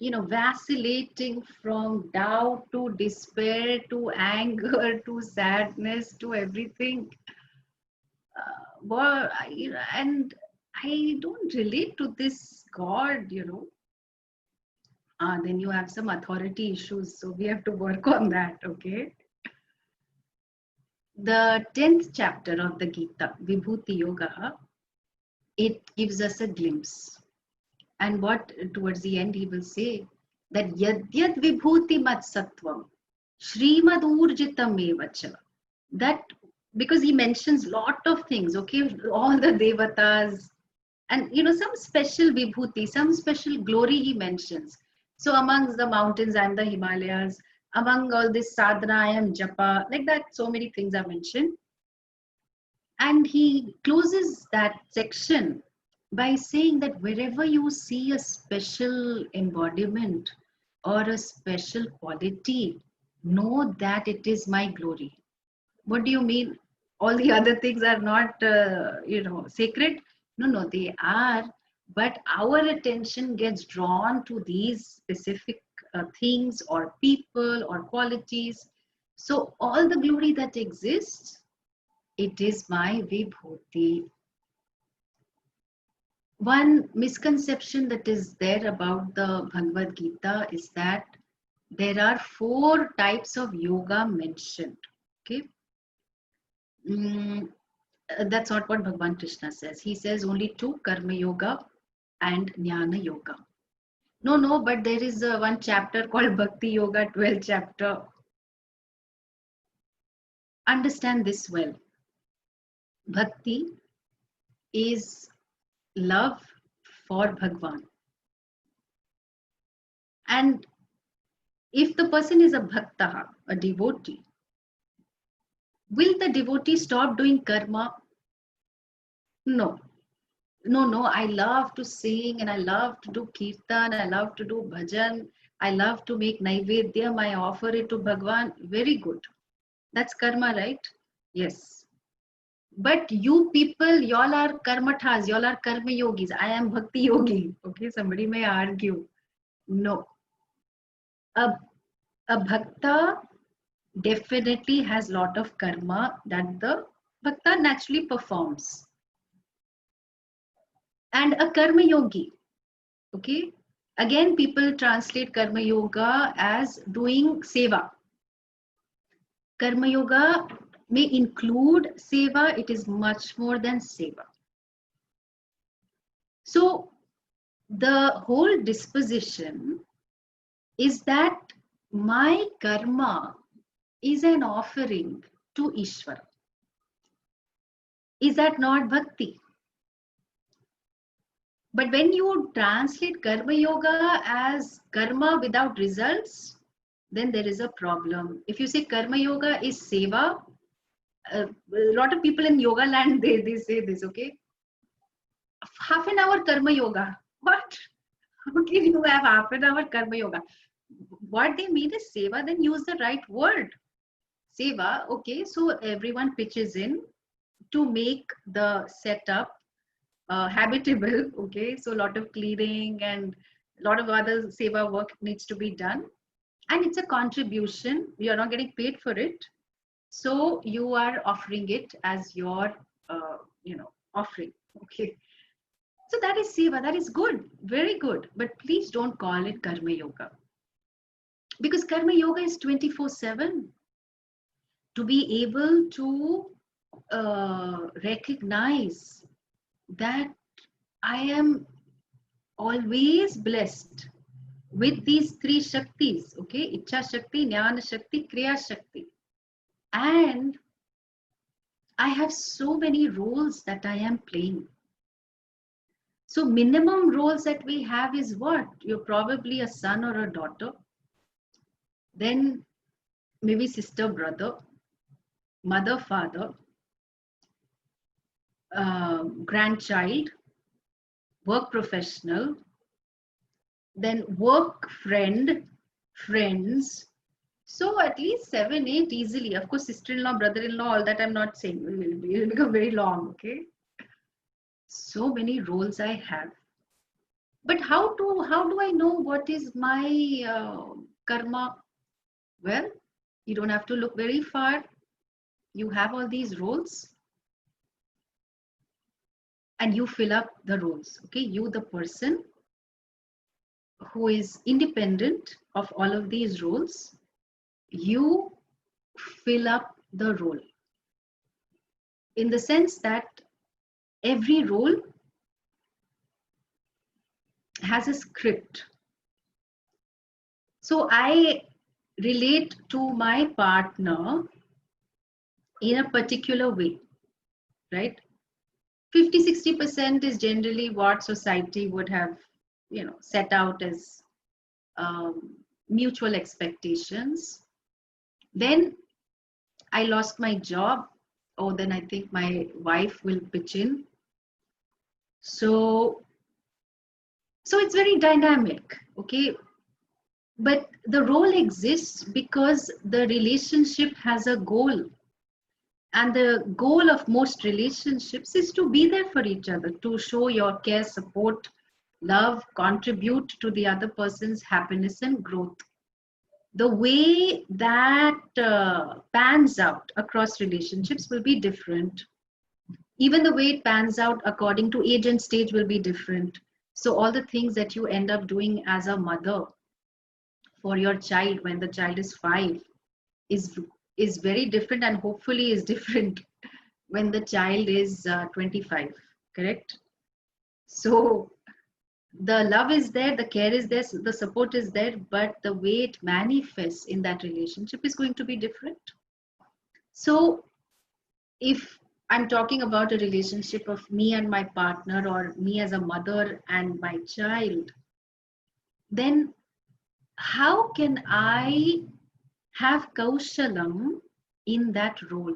vacillating from doubt to despair to anger to sadness to everything. And I don't relate to this God, then you have some authority issues. So we have to work on that, okay? The 10th chapter of the Gita, Vibhuti Yoga, it gives us a glimpse. And what towards the end he will say that yadyat vibhuti mat sattvam shrimad urjitam evacha. That because he mentions lot of things, okay, all the devatas, and some special vibhuti, some special glory he mentions. So amongst the mountains and the Himalayas, among all this sadhana, I am japa, like that, so many things are mentioned. And he closes that section by saying that wherever you see a special embodiment or a special quality, know that it is my glory. What do you mean? All the other things are not, sacred? No, no, they are. But our attention gets drawn to these specific things or people or qualities. So all the glory that exists, it is my vibhuti. One misconception that is there about the Bhagavad Gita is that there are 4 types of yoga mentioned. Okay. That's not what Bhagavan Krishna says. He says only 2, Karma Yoga and Jnana Yoga. No, but there is one chapter called Bhakti Yoga, 12th chapter. Understand this well. Bhakti is love for Bhagwan. And if the person is a bhakta, a devotee, will the devotee stop doing karma? No. No, I love to sing and I love to do kirtan, I love to do bhajan, I love to make naivedyam, I offer it to Bhagwan. Very good. That's karma, right? Yes. But you people, y'all are karmathas, y'all are karma yogis. I am bhakti yogi. Okay, somebody may argue. No. A, a bhakta definitely has lot of karma that the bhakta naturally performs. And a karma yogi, okay, again people translate karma yoga as doing seva. Karma yoga may include seva, it is much more than seva. So the whole disposition is that my karma is an offering to Ishvara. Is that not bhakti? But when you translate karma yoga as karma without results, then there is a problem. If you say karma yoga is seva, a lot of people in yoga land, they say this, okay? Half an hour karma yoga. What? How can you have half an hour karma yoga? What they mean is seva, then use the right word. Seva, okay, so everyone pitches in to make the setup habitable, okay? So a lot of cleaning and a lot of other seva work needs to be done. And it's a contribution. You are not getting paid for it. So you are offering it as your, offering, okay? So that is seva, that is good, very good. But please don't call it karma yoga. Because karma yoga is 24/7. To be able to recognize that I am always blessed with these 3 Shaktis, okay? Ichha Shakti, Jnana Shakti, Kriya Shakti. And I have so many roles that I am playing. So minimum roles that we have is what? You're probably a son or a daughter. Then maybe sister, brother, mother, father, grandchild, work professional, then work friend, friends. So at least 7, 8 easily. Of course, sister-in-law, brother-in-law, all that I'm not saying. It will become very long, okay? So many roles I have. But how do I know what is my karma? Well, you don't have to look very far. You have all these roles and you fill up the roles, okay? You, the person who is independent of all of these roles, you fill up the role in the sense that every role has a script. So I relate to my partner in a particular way, right? 50-60% is generally what society would have, set out as mutual expectations. Then I lost my job. Oh, then I think my wife will pitch in. So it's very dynamic, okay? But the role exists because the relationship has a goal. And the goal of most relationships is to be there for each other, to show your care, support, love, contribute to the other person's happiness and growth. The way that pans out across relationships will be different. Even the way it pans out according to age and stage will be different. So all the things that you end up doing as a mother for your child when the child is 5 is very different, and hopefully is different when the child is 25, correct? So the love is there, the care is there, the support is there, but the way it manifests in that relationship is going to be different. So if I'm talking about a relationship of me and my partner, or me as a mother and my child, then how can I have kaushalam in that role?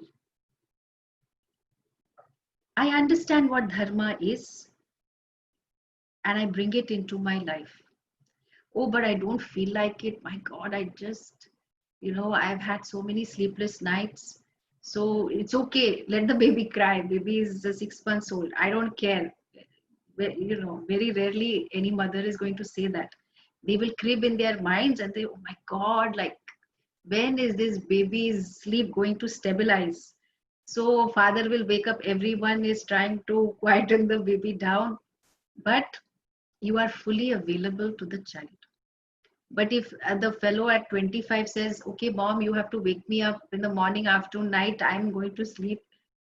I understand what dharma is and I bring it into my life. Oh, but I don't feel like it. My God, I just, I've had so many sleepless nights. So it's okay. Let the baby cry. Baby is 6 months old. I don't care. Very rarely any mother is going to say that. They will crib in their minds and they, oh my God, like, when is this baby's sleep going to stabilize? So father will wake up. Everyone is trying to quieten the baby down, but you are fully available to the child. But if the fellow at 25 says, okay, mom, you have to wake me up in the morning, afternoon, night, I'm going to sleep,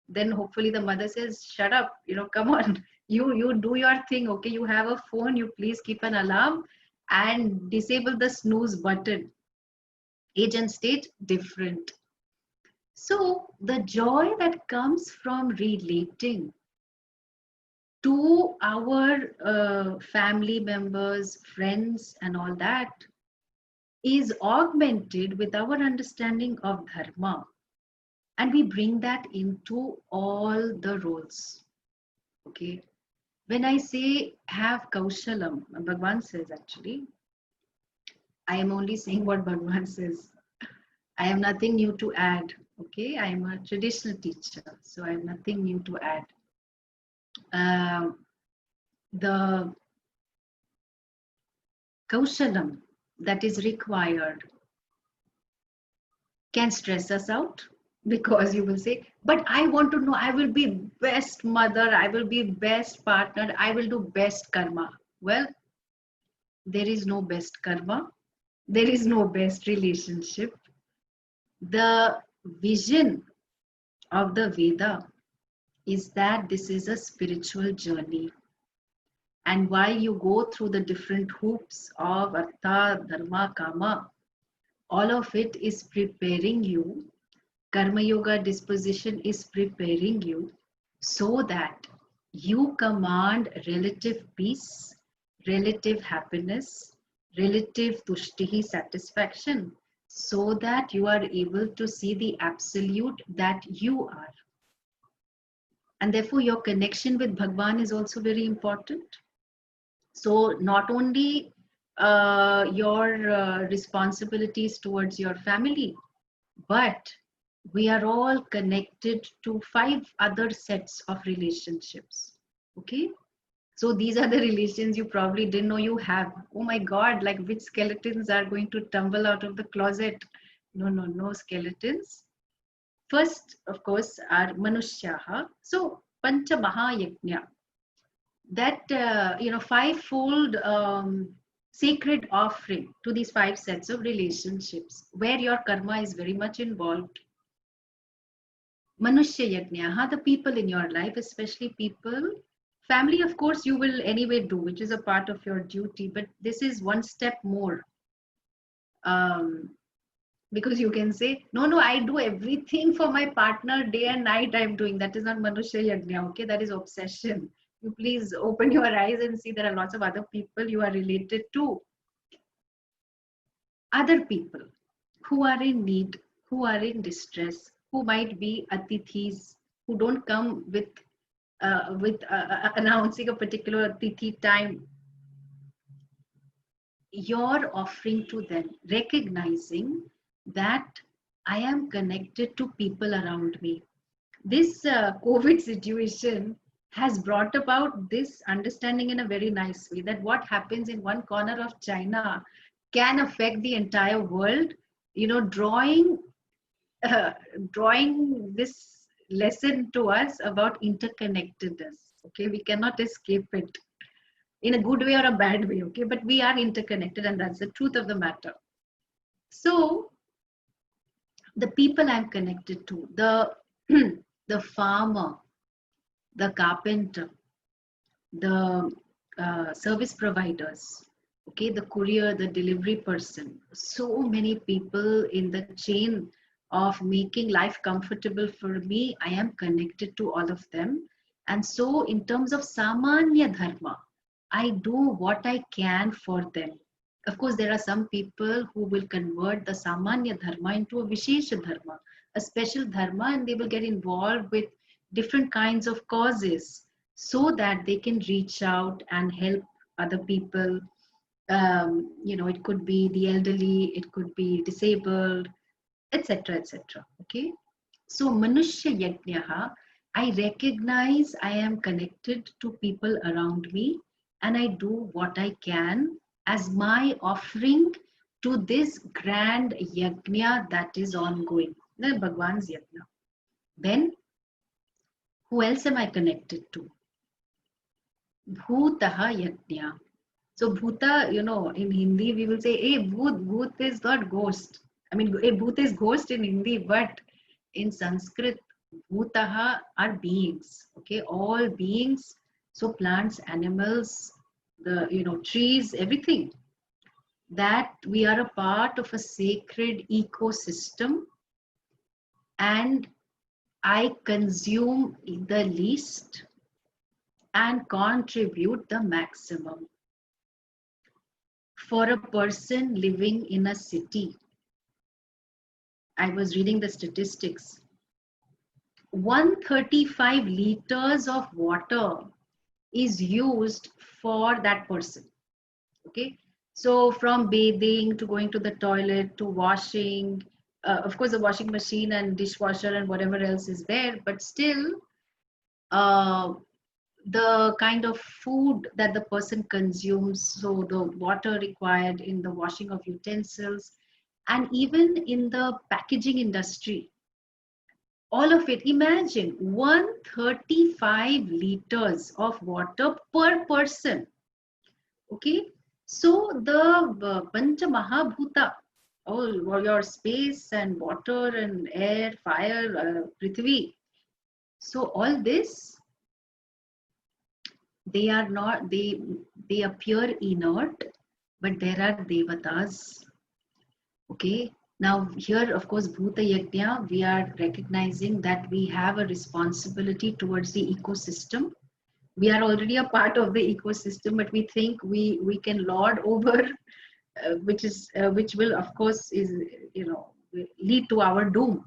then hopefully the mother says, shut up, come on, you do your thing. Okay, you have a phone, you please keep an alarm and disable the snooze button. Age and stage different. So the joy that comes from relating to our family members, friends, and all that is augmented with our understanding of dharma, and we bring that into all the roles. Okay, when I say have kaushalam, Bhagwan says, actually I am only saying what Bhagwan says. I have nothing new to add. Okay, I am a traditional teacher, so I have nothing new to add. The kaushalam that is required can stress us out, because you will say, but I want to know, I will be best mother, I will be best partner, I will do best karma. Well, there is no best karma, there is no best relationship. The vision of the Veda is that this is a spiritual journey, and while you go through the different hoops of artha, dharma, kama, all of it is preparing you. Karma Yoga disposition is preparing you so that you command relative peace, relative happiness, relative tushtihi, satisfaction, so that you are able to see the absolute that you are. And therefore, your connection with Bhagwan is also very important. So, not only your responsibilities towards your family, but we are all connected to 5 other sets of relationships. Okay, so these are the relations you probably didn't know you have. Oh my God, like, which skeletons are going to tumble out of the closet? No skeletons. First, of course, are manushyaha. So pancha mahayajna, that fivefold sacred offering to these 5 sets of relationships where your karma is very much involved. Manushya Yajnaha, the people in your life, especially people, family, of course, you will anyway do, which is a part of your duty, but this is one step more. Because you can say, no, I do everything for my partner, day and night I'm doing. That is not Manushya Yajna, okay? That is obsession. You please open your eyes and see there are lots of other people you are related to. Other people who are in need, who are in distress, who might be atithis, who don't come with announcing a particular atithi time. your offering to them, recognizing that I am connected to people around me. This COVID situation has brought about this understanding in a very nice way, that what happens in one corner of China can affect the entire world. Drawing uh, drawing this lesson to us about interconnectedness. Okay, we cannot escape it in a good way or a bad way. Okay, but we are interconnected, and that's the truth of the matter. So the people I'm connected to, the the farmer, the carpenter, the service providers, okay, the courier, the delivery person, so many people in the chain of making life comfortable for me, I am connected to all of them. And so in terms of samanya dharma, I do what I can for them. Of course, there are some people who will convert the samanya dharma into a vishesha dharma, a special dharma, and they will get involved with different kinds of causes so that they can reach out and help other people. It could be the elderly, it could be disabled, etc., etc. Okay, so manushya yajnaha, I recognize I am connected to people around me, and I do what I can as my offering to this grand yajna that is ongoing, the Bhagwan's yajna. Then who else am I connected to? Bhutaha yajna. So bhuta, in Hindi we will say, hey, bhoot is not ghost. I mean, a bhoot is ghost in Hindi, but in Sanskrit, bhutaha are beings. Okay, all beings. So plants, animals, trees, everything. That we are a part of a sacred ecosystem, and I consume the least and contribute the maximum. For a person living in a city, I was reading the statistics. 135 liters of water is used for that person. Okay, so from bathing to going to the toilet to washing, of course, the washing machine and dishwasher and whatever else is there, but still, uh, the kind of food that the person consumes, so the water required in the washing of utensils, and even in the packaging industry, all of it. Imagine 135 liters of water per person. Okay, so the Pancha Mahabhuta, all your space and water and air, fire, Prithvi. So all this, they are not, they appear inert, but there are devatas. Okay, now here, of course, Bhuta Yajna, we are recognizing that we have a responsibility towards the ecosystem. We are already a part of the ecosystem, but we think we can lord over, which will, of course, is lead to our doom.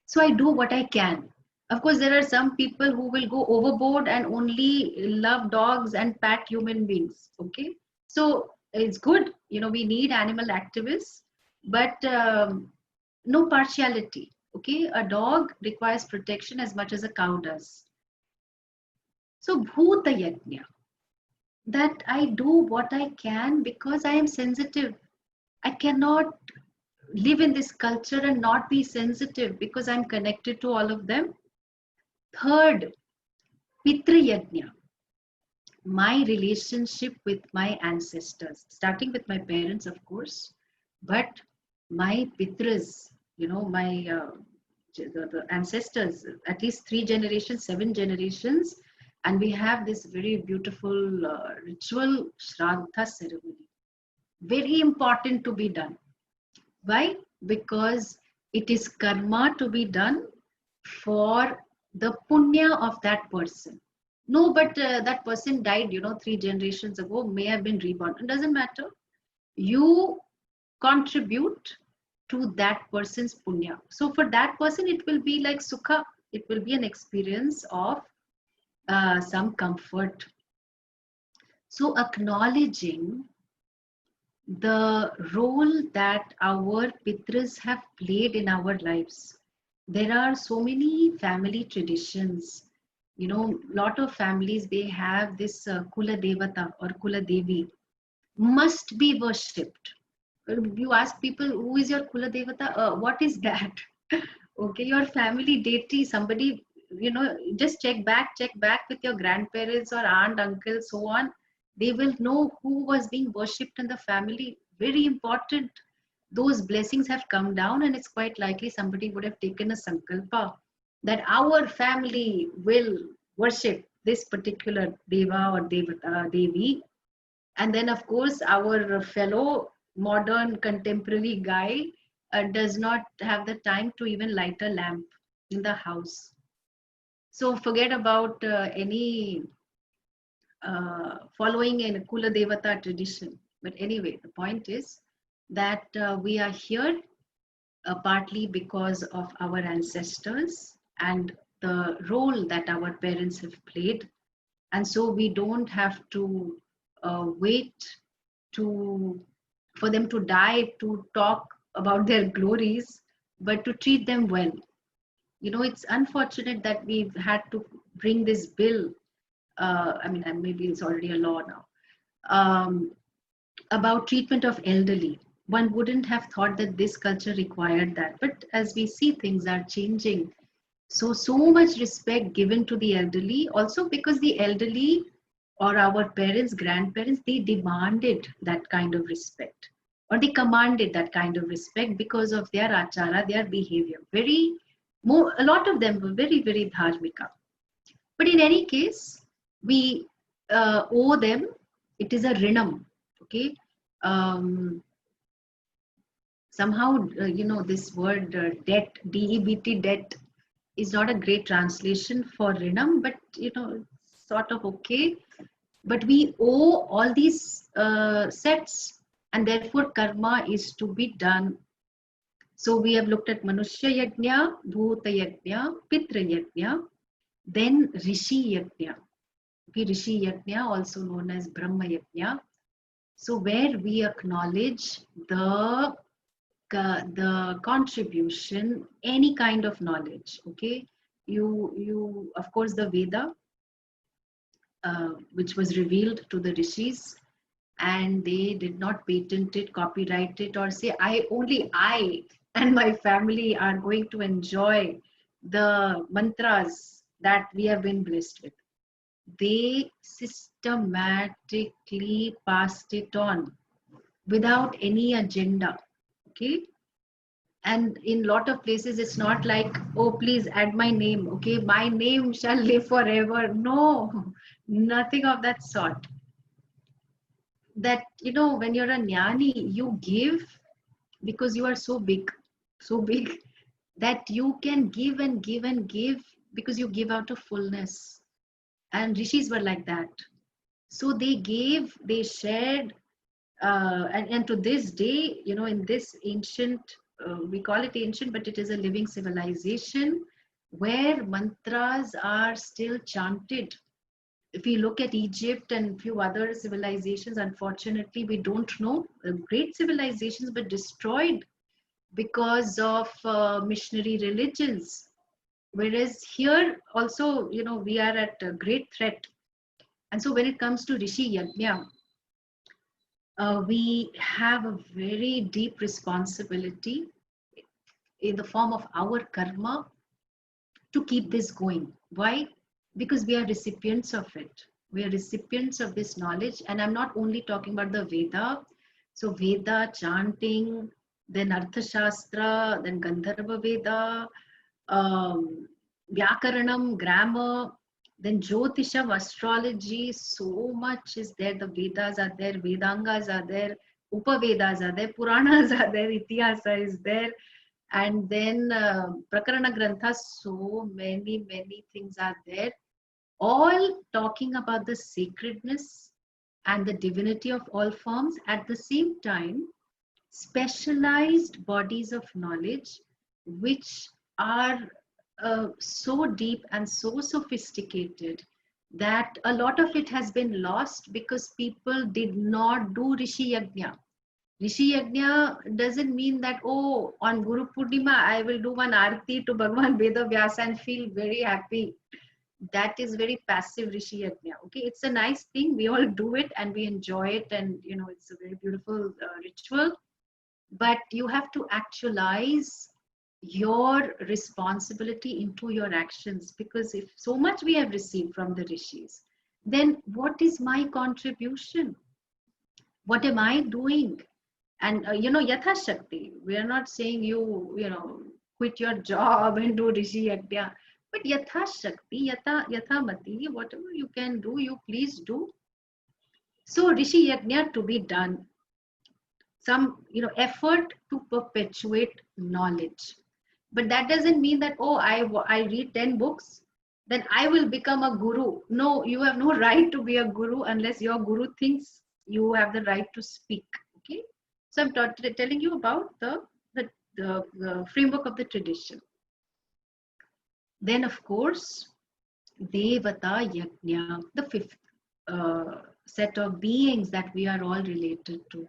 So I do what I can. Of course, there are some people who will go overboard and only love dogs and pat human beings. Okay, so it's good. We need animal activists, but no partiality. Okay, a dog requires protection as much as a cow does. So Bhuta Yajna, that I do what I can because I am sensitive. I cannot live in this culture and not be sensitive because I'm connected to all of them. Third, Pitri Yajna, my relationship with my ancestors, starting with my parents, of course, but my Pitras, my the ancestors, at least 3 generations, 7 generations, and we have this very beautiful ritual Shraddha ceremony. Very important to be done. Why? Because it is karma to be done for the punya of that person. No, but that person died, 3 generations ago, may have been reborn. It doesn't matter. You contribute to that person's punya. So for that person, it will be like sukha. It will be an experience of some comfort. So acknowledging the role that our Pitras have played in our lives. There are so many family traditions. You know, lot of families, they have this Kula Devata or Kula Devi must be worshipped. You ask people, who is your Kula Devata? What is that? Okay, your family deity, somebody, you know, just check back with your grandparents or aunt, uncle, so on. They will know who was being worshipped in the family. Very important. Those blessings have come down, and it's quite likely somebody would have taken a sankalpa that our family will worship this particular deva or devata, devi. And then, of course, our fellow modern contemporary guy does not have the time to even light a lamp in the house. So forget about any following in Kula Devata tradition. But anyway, the point is that we are here partly because of our ancestors and the role that our parents have played. And so we don't have to wait to for them to die to talk about their glories, but to treat them well. You know, it's unfortunate that we've had to bring this bill. I mean, and maybe it's already a law now, about treatment of elderly. One wouldn't have thought that this culture required that, but as we see, things are changing. So much respect given to the elderly, also because the elderly or our parents, grandparents, they demanded that kind of respect, or they commanded that kind of respect because of their achara, their behavior. Very more, a lot of them were very, very dharmika. But in any case, we owe them. It is a rinam. Okay. Um, Somehow, you know, this word debt, debt, debt, is not a great translation for rinam, but you know, it's sort of okay. But we owe all these sets, and therefore karma is to be done. So we have looked at Manushya Yajna, Bhuta Yajna, Pitra Yajna, then Rishi Yajna. Okay, Rishi Yajna, also known as Brahma Yajna. So where we acknowledge the contribution, any kind of knowledge. Okay, you of course the Veda, which was revealed to the rishis, and they did not patent it, copyright it, or say I and my family are going to enjoy the mantras that we have been blessed with. They systematically passed it on without any agenda. Okay, and in lot of places it's not like, oh please add my name, okay, my name shall live forever. No, nothing of that sort. That, you know, when you're a jnani, you give because you are so big that you can give and give and give, because you give out of fullness. And rishis were like that. So they gave, they shared, and to this day, you know, in this ancient, we call it ancient, but it is a living civilization where mantras are still chanted. If we look at Egypt and few other civilizations, unfortunately, we don't know, great civilizations, but destroyed because of missionary religions. Whereas here also, you know, we are at a great threat. And so when it comes to Rishi Yajna, we have a very deep responsibility in the form of our karma to keep this going. Why? Because we are recipients of it. We are recipients of this knowledge. And I'm not only talking about the Veda. So Veda, chanting, then Arthashastra, then Gandharva Veda, Vyakaranam, grammar, then Jyotisham, astrology, so much is there. The Vedas are there, Vedangas are there, Upavedas are there, Puranas are there, Itihasa is there, and then Prakarana Granthas, so many things are there, all talking about the sacredness and the divinity of all forms. At the same time, specialized bodies of knowledge which are so deep and so sophisticated that a lot of it has been lost because people did not do Rishi Yajna. Rishi Yajna doesn't mean that, oh, on Guru Purnima, I will do one arti to Bhagwan Veda Vyasa and feel very happy. That is very passive Rishi Yajna. Okay, it's a nice thing. We all do it and we enjoy it, and it's a very beautiful ritual. But you have to actualize your responsibility into your actions, because if so much we have received from the rishis, then what is my contribution? What am I doing? And yatha shakti, we are not saying you quit your job and do rishi yajna, but yatha shakti, yatha mati, whatever you can do, you please do. So rishi yajna to be done, some effort to perpetuate knowledge. But that doesn't mean that, oh, I read 10 books, then I will become a guru. No, you have no right to be a guru unless your guru thinks you have the right to speak. Okay, so I'm telling you about the framework of the tradition. Then, of course, Devata Yajna, the fifth set of beings that we are all related to.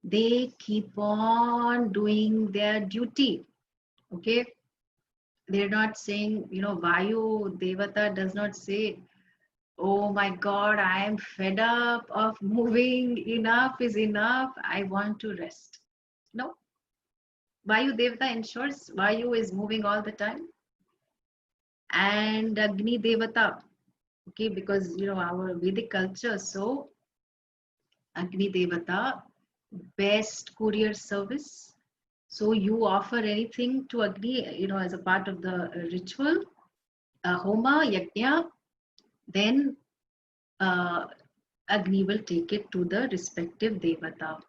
They keep on doing their duty. Okay, they're not saying, Vayu Devata does not say, oh my God, I am fed up of moving, enough is enough, I want to rest. No, Vayu Devata ensures Vayu is moving all the time. And Agni Devata, okay, because our Vedic culture, so Agni Devata, best courier service. So you offer anything to Agni, as a part of the ritual, Homa, Yajna, then Agni will take it to the respective Devata.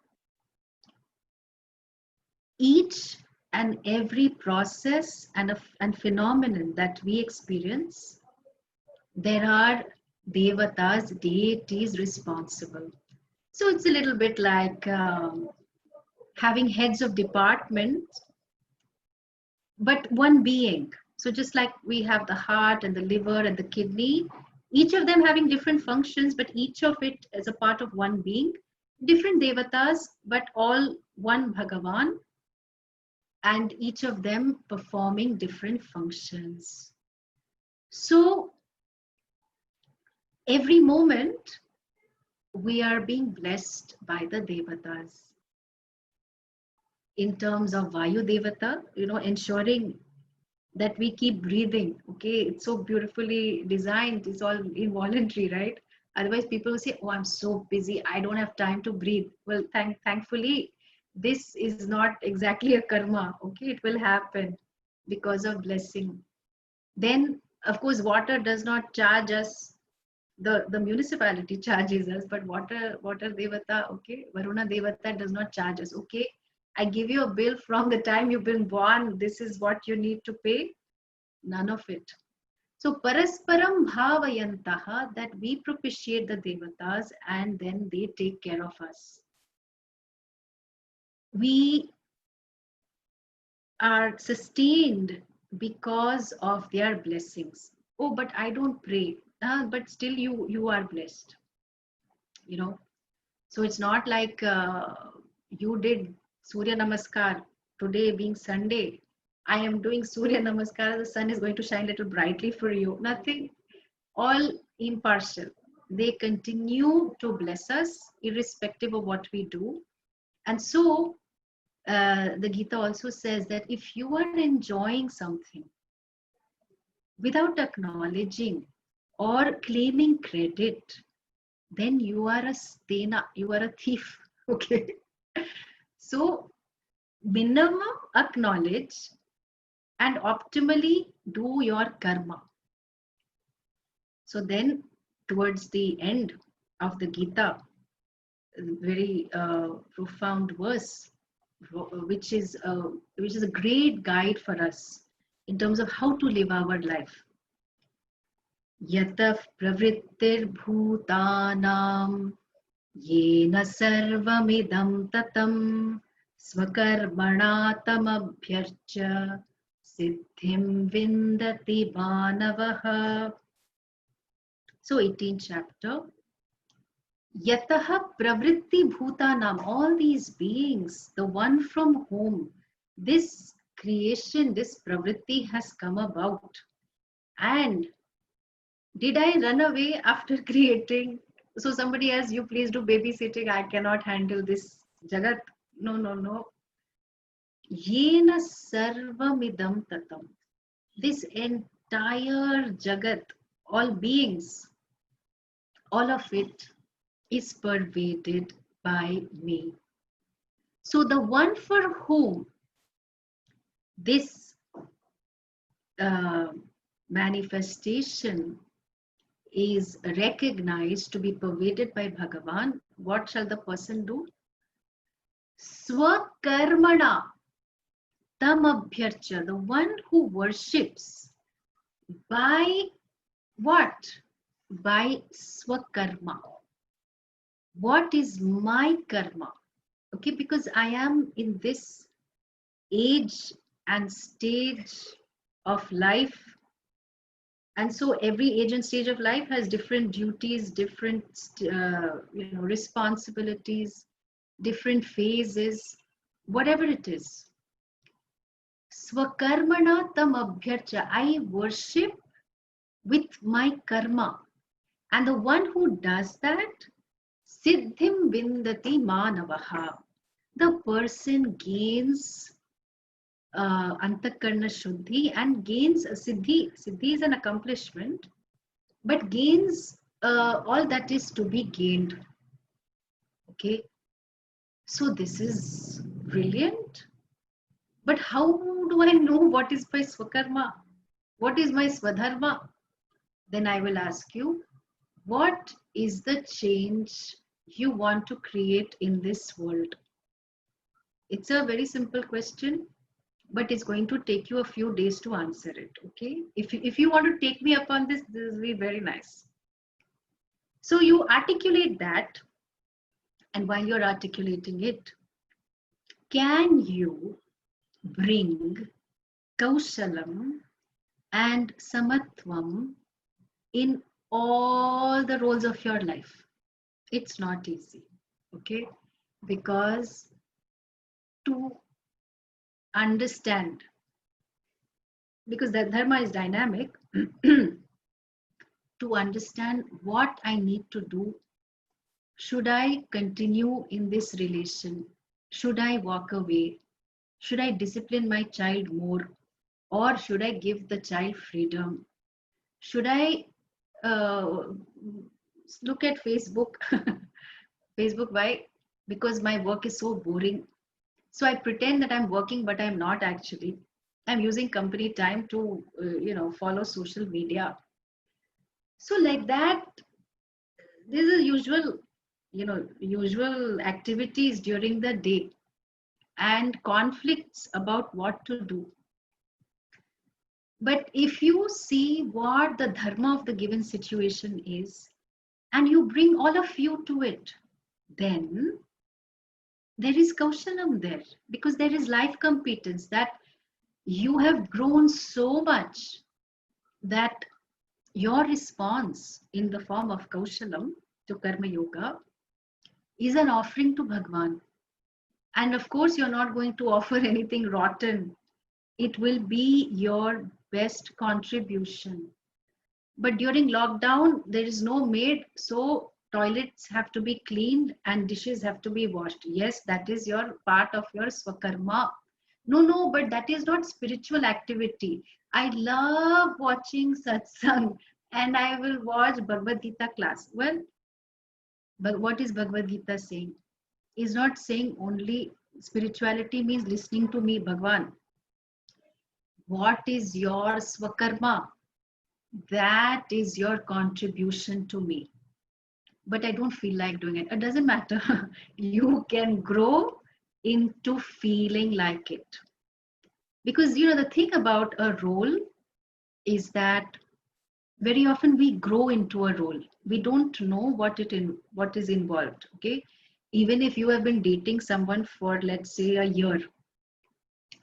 Each and every process and phenomenon that we experience, there are Devatas, deities responsible. So it's a little bit like having heads of departments, but one being. So just like we have the heart and the liver and the kidney, each of them having different functions, but each of it is a part of one being, different devatas, but all one Bhagavan, and each of them performing different functions. So every moment we are being blessed by the devatas. In terms of Vayu Devata, ensuring that we keep breathing. Okay, it's so beautifully designed, it's all involuntary, right? Otherwise people will say, oh, I'm so busy, I don't have time to breathe. Well, thankfully this is not exactly a karma. Okay, it will happen because of blessing. Then of course water does not charge us, the municipality charges us, but water devata, okay, Varuna Devata does not charge us. Okay, I give you a bill from the time you've been born, this is what you need to pay. None of it. So parasparam bhavayantaha, that we propitiate the devatas and then they take care of us. We are sustained because of their blessings. Oh, but I don't pray. But still you are blessed. So it's not like you did Surya Namaskar today being Sunday. I am doing Surya Namaskar, the sun is going to shine a little brightly for you. Nothing, all impartial. They continue to bless us irrespective of what we do. And so the Gita also says that if you are enjoying something without acknowledging or claiming credit, then you are a stena, you are a thief. Okay. So minimum acknowledge and optimally do your karma. So then towards the end of the Gita, very profound verse, which is a great guide for us in terms of how to live our life. Yatah pravrittir bhutanam yena sarvamidam tatam swakarmana tamabhyarcha siddhim vindati manavaha. So 18th chapter, Yataha pravritti bhutanam, all these beings, the one from whom this creation, this pravritti has come about. And did I run away after creating? So somebody asks you, please do babysitting. I cannot handle this jagat. No, no, no. Yena sarvamidam tatam. This entire jagat, all beings, all of it is pervaded by me. So the one for whom this uh, manifestation is recognized to be pervaded by Bhagavan, what shall the person do? Swakarmana tamabhyarcha, the one who worships by what? By swakarma. What is my karma? Okay, because I am in this age and stage of life, and so every age and stage of life has different duties, different responsibilities, different phases, whatever it is. Swakarmana tam abhyarcha, I worship with my karma, and the one who does that, siddhim vindati manavaha, the person gains antakarna shuddhi and gains siddhi. Siddhi is an accomplishment, but gains all that is to be gained. Okay, so this is brilliant. But how do I know what is my swakarma? What is my swadharma? Then I will ask you, what is the change you want to create in this world? It's a very simple question, but it's going to take you a few days to answer it. Okay, if you want to take me up on this will be very nice. So you articulate that, and while you're articulating it, can you bring kaushalam and samatvam in all the roles of your life? It's not easy, okay, because to understand, because the dharma is dynamic, to understand what I need to do. Should I continue in this relation? Should I walk away? Should I discipline my child more? Or should I give the child freedom? Should I look at Facebook? Facebook, why? Because my work is so boring. So I pretend that I'm working, but I'm not actually. I'm using company time to, follow social media. So like that, this is usual activities during the day and conflicts about what to do. But if you see what the dharma of the given situation is, and you bring all of you to it, then there is kaushalam there, because there is life competence, that you have grown so much that your response in the form of kaushalam to karma yoga is an offering to Bhagwan. And of course, you're not going to offer anything rotten. It will be your best contribution. But during lockdown, there is no maid, so toilets have to be cleaned and dishes have to be washed. Yes, that is your part of your swakarma. No, but that is not spiritual activity. I love watching satsang and I will watch Bhagavad Gita class. Well, but what is Bhagavad Gita saying? Is not saying only spirituality means listening to me, Bhagwan. What is your swakarma? That is your contribution to me. But I don't feel like doing it. It doesn't matter. You can grow into feeling like it. Because, the thing about a role is that very often we grow into a role. We don't know what is involved. Okay. Even if you have been dating someone for, let's say, a year,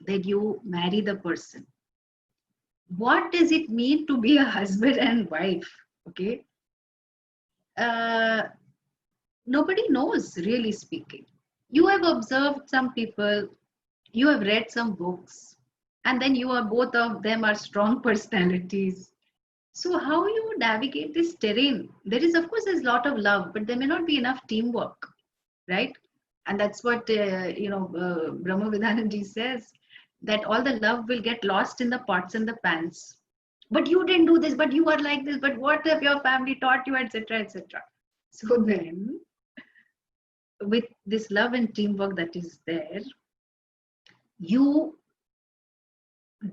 then you marry the person. What does it mean to be a husband and wife? Okay. nobody knows, really speaking. You have observed some people, you have read some books, and then you are both of them are strong personalities. So how you navigate this terrain? There is, of course, there's a lot of love, but there may not be enough teamwork, right? And that's what Brahma Vidananji says, that all the love will get lost in the pots and the pans. But you didn't do this, but you are like this, but what have your family taught you, etc., etc. So then, with this love and teamwork that is there, you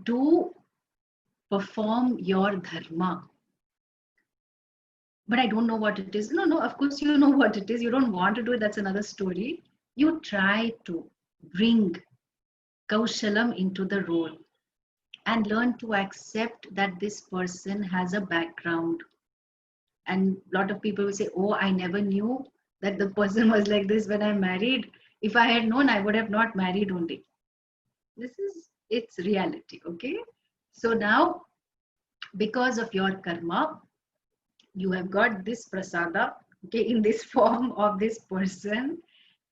do perform your dharma. But I don't know what it is. No, no, of course you know what it is. You don't want to do it, that's another story. You try to bring Kaushalam into the role and learn to accept that this person has a background. And a lot of people will say, oh, I never knew that the person was like this when I married. If I had known, I would have not married only. This is its reality, okay? So now, because of your karma, you have got this prasada, okay, in this form of this person.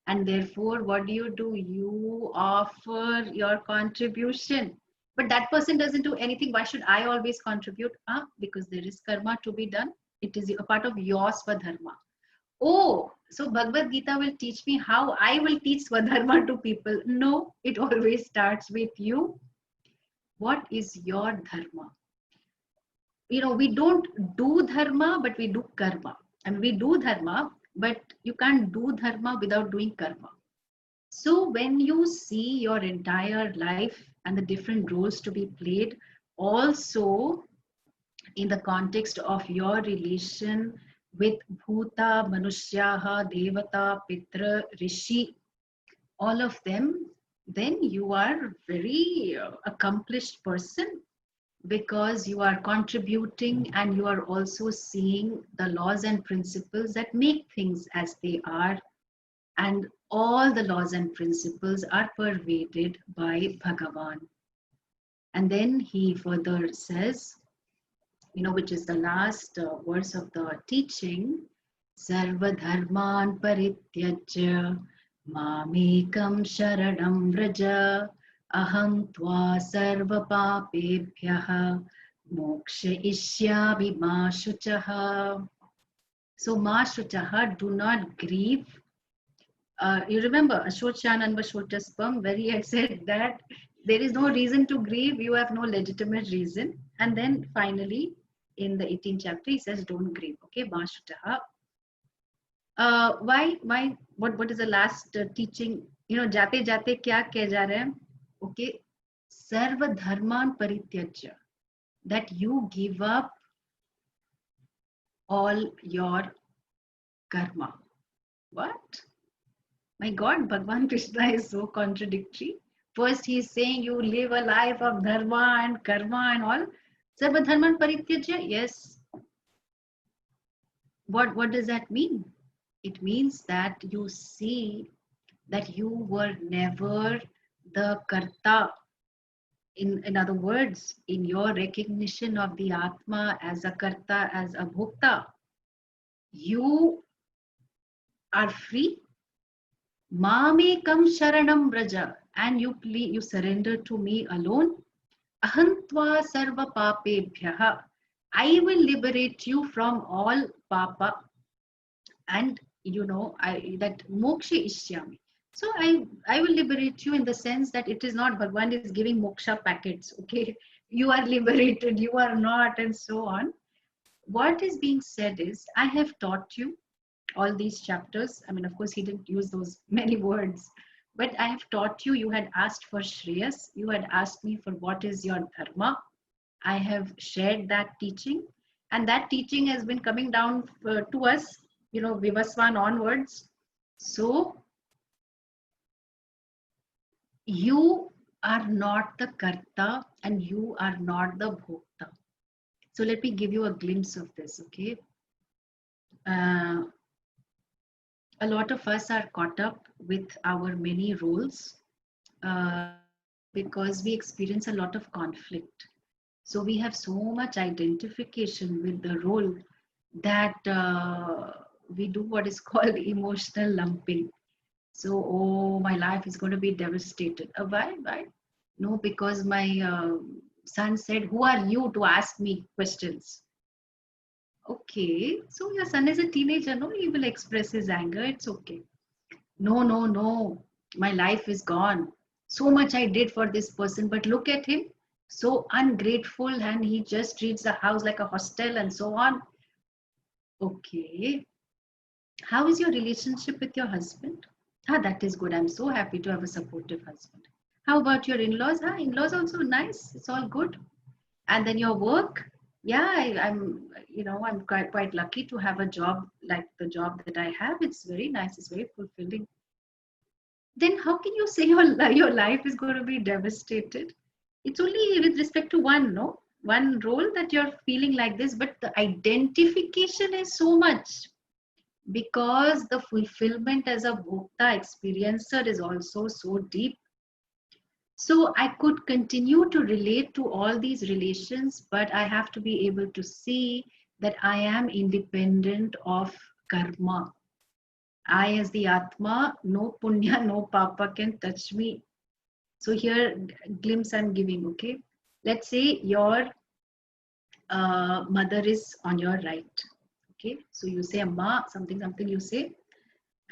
And therefore, what do? You offer your contribution. But that person doesn't do anything. Why should I always contribute? Because there is karma to be done. It is a part of your Swadharma. Oh, so Bhagavad Gita will teach me how I will teach Swadharma to people. No, it always starts with you. What is your dharma? We don't do dharma, but we do karma. And we do dharma, but you can't do dharma without doing karma. So when you see your entire life and the different roles to be played, also in the context of your relation with Bhuta, Manushyaha, Devata, Pitra, Rishi, all of them, then you are very accomplished person, because you are contributing and you are also seeing the laws and principles that make things as they are. And all the laws and principles are pervaded by Bhagavan. And then he further says, which is the last verse of the teaching, Sarva Dharman Parityajya Mamekam Sharanam Vraja Aham Tva Sarva Papebhyaha Moksha Ishyami Ma Shuchaha. So Ma Shuchaha, do not grieve. You remember Ashochan and Vashochaspam, where he had said that there is no reason to grieve, you have no legitimate reason. And then finally, in the 18th chapter, he says, don't grieve. Okay, Ma Shuchaha. Why? What is the last teaching? Jate jate kya keh ja rahe hain? Okay, Sarva Dharman Parityajya, that you give up all your karma. What? My God, Bhagavan Krishna is so contradictory. First, he is saying you live a life of dharma and karma and all. Sarva Dharman Parityajya, yes. What does that mean? It means that you see that you were never the karta. In other words, in your recognition of the Atma as a karta, as a bhokta, you are free. Mamekam sharanam vraja, and you surrender to me alone. Ahantva sarva papebhyaha, I will liberate you from all papa. And that moksha ishyami. So I will liberate you in the sense that it is not Bhagwan is giving moksha packets. Okay, you are liberated, you are not, and so on. What is being said is, I have taught you all these chapters. I mean, of course, he didn't use those many words, but I have taught you. You had asked for Shreyas. You had asked me for what is your dharma. I have shared that teaching, and that teaching has been coming down to us, Vivaswan onwards. So you are not the karta and you are not the bhokta. So let me give you a glimpse of this, okay? A lot of us are caught up with our many roles because we experience a lot of conflict. So we have so much identification with the role that we do what is called emotional lumping. So, oh, my life is going to be devastated. Why? Why? No, because my son said, "Who are you to ask me questions?" Okay, so your son is a teenager, no? He will express his anger. It's okay. No, no, no. My life is gone. So much I did for this person, but look at him. So ungrateful, and he just treats the house like a hostel and so on. Okay. How is your relationship with your husband? Ah, that is good. I'm so happy to have a supportive husband. How about your in-laws? Ah, in-laws also nice. It's all good. And then your work? Yeah, I'm quite lucky to have a job like the job that I have. It's very nice. It's very fulfilling. Then how can you say your life is going to be devastated? It's only with respect to one, no? One role that you're feeling like this, but the identification is so much because the fulfillment as a bhokta experiencer is also so deep. So I could continue to relate to all these relations, but I have to be able to see that I am independent of karma. I, as the Atma, no punya, no papa can touch me. So here, glimpse I'm giving, okay? Let's say your mother is on your right, okay? So you say Amma, something, something you say,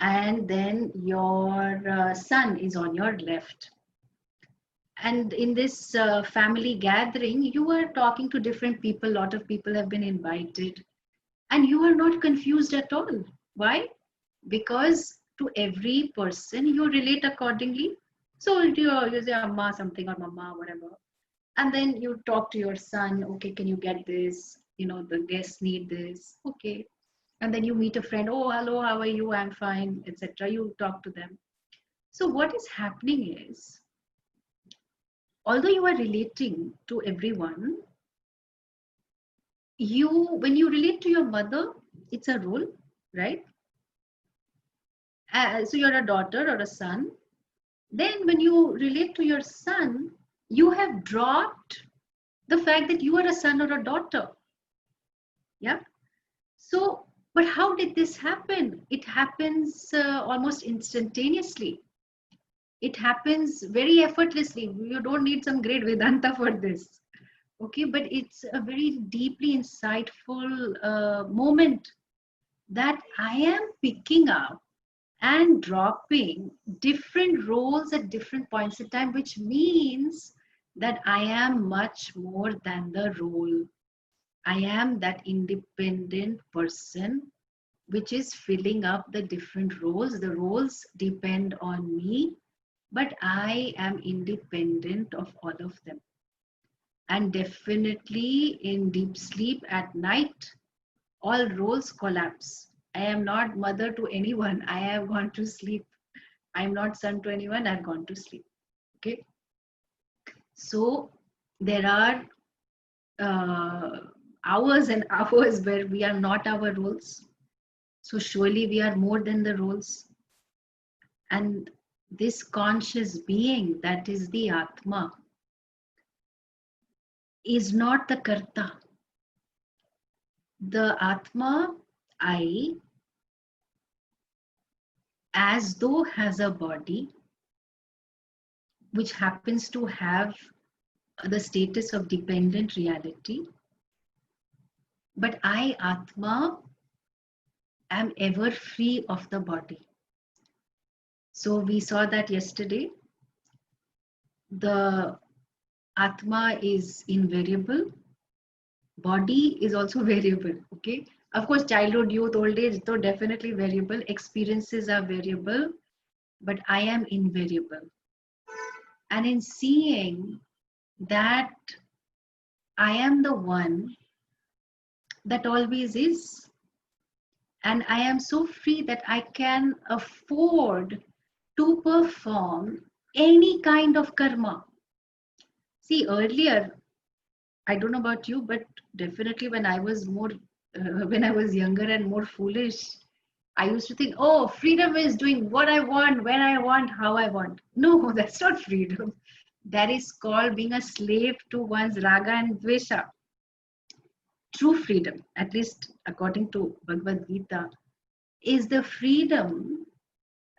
and then your son is on your left. And in this family gathering, you are talking to different people, a lot of people have been invited, and you are not confused at all. Why? Because to every person you relate accordingly. So you say Amma something or Mama, whatever. And then you talk to your son, okay, can you get this? The guests need this. Okay. And then you meet a friend, oh, hello, how are you? I'm fine, etc. You talk to them. So what is happening is, although you are relating to everyone, when you relate to your mother, it's a role, right? So you're a daughter or a son. Then when you relate to your son, you have dropped the fact that you are a son or a daughter. Yeah. So, but how did this happen? It happens almost instantaneously. It happens very effortlessly. You don't need some great Vedanta for this. Okay, but it's a very deeply insightful moment that I am picking up and dropping different roles at different points in time, which means that I am much more than the role. I am that independent person which is filling up the different roles. The roles depend on me, but I am independent of all of them. And definitely in deep sleep at night, all roles collapse. I am not mother to anyone. I have gone to sleep. I am not son to anyone. I've gone to sleep. Okay. So there are hours and hours where we are not our roles. So surely we are more than the roles. And this conscious being, that is the Atma, is not the Karta. The Atma, I, as though has a body which happens to have the status of dependent reality, but I, Atma, am ever free of the body. So we saw that yesterday. The Atma is invariable, body is also variable. Okay, of course, childhood, youth, old age, though definitely variable, experiences are variable, but I am invariable. And in seeing that I am the one that always is, and I am so free that I can afford to perform any kind of karma. See, earlier, I don't know about you, but definitely when I was when I was younger and more foolish, I used to think, oh, freedom is doing what I want, when I want, how I want. No, that's not freedom. That is called being a slave to one's raga and dvesha. True freedom, at least according to Bhagavad Gita, is the freedom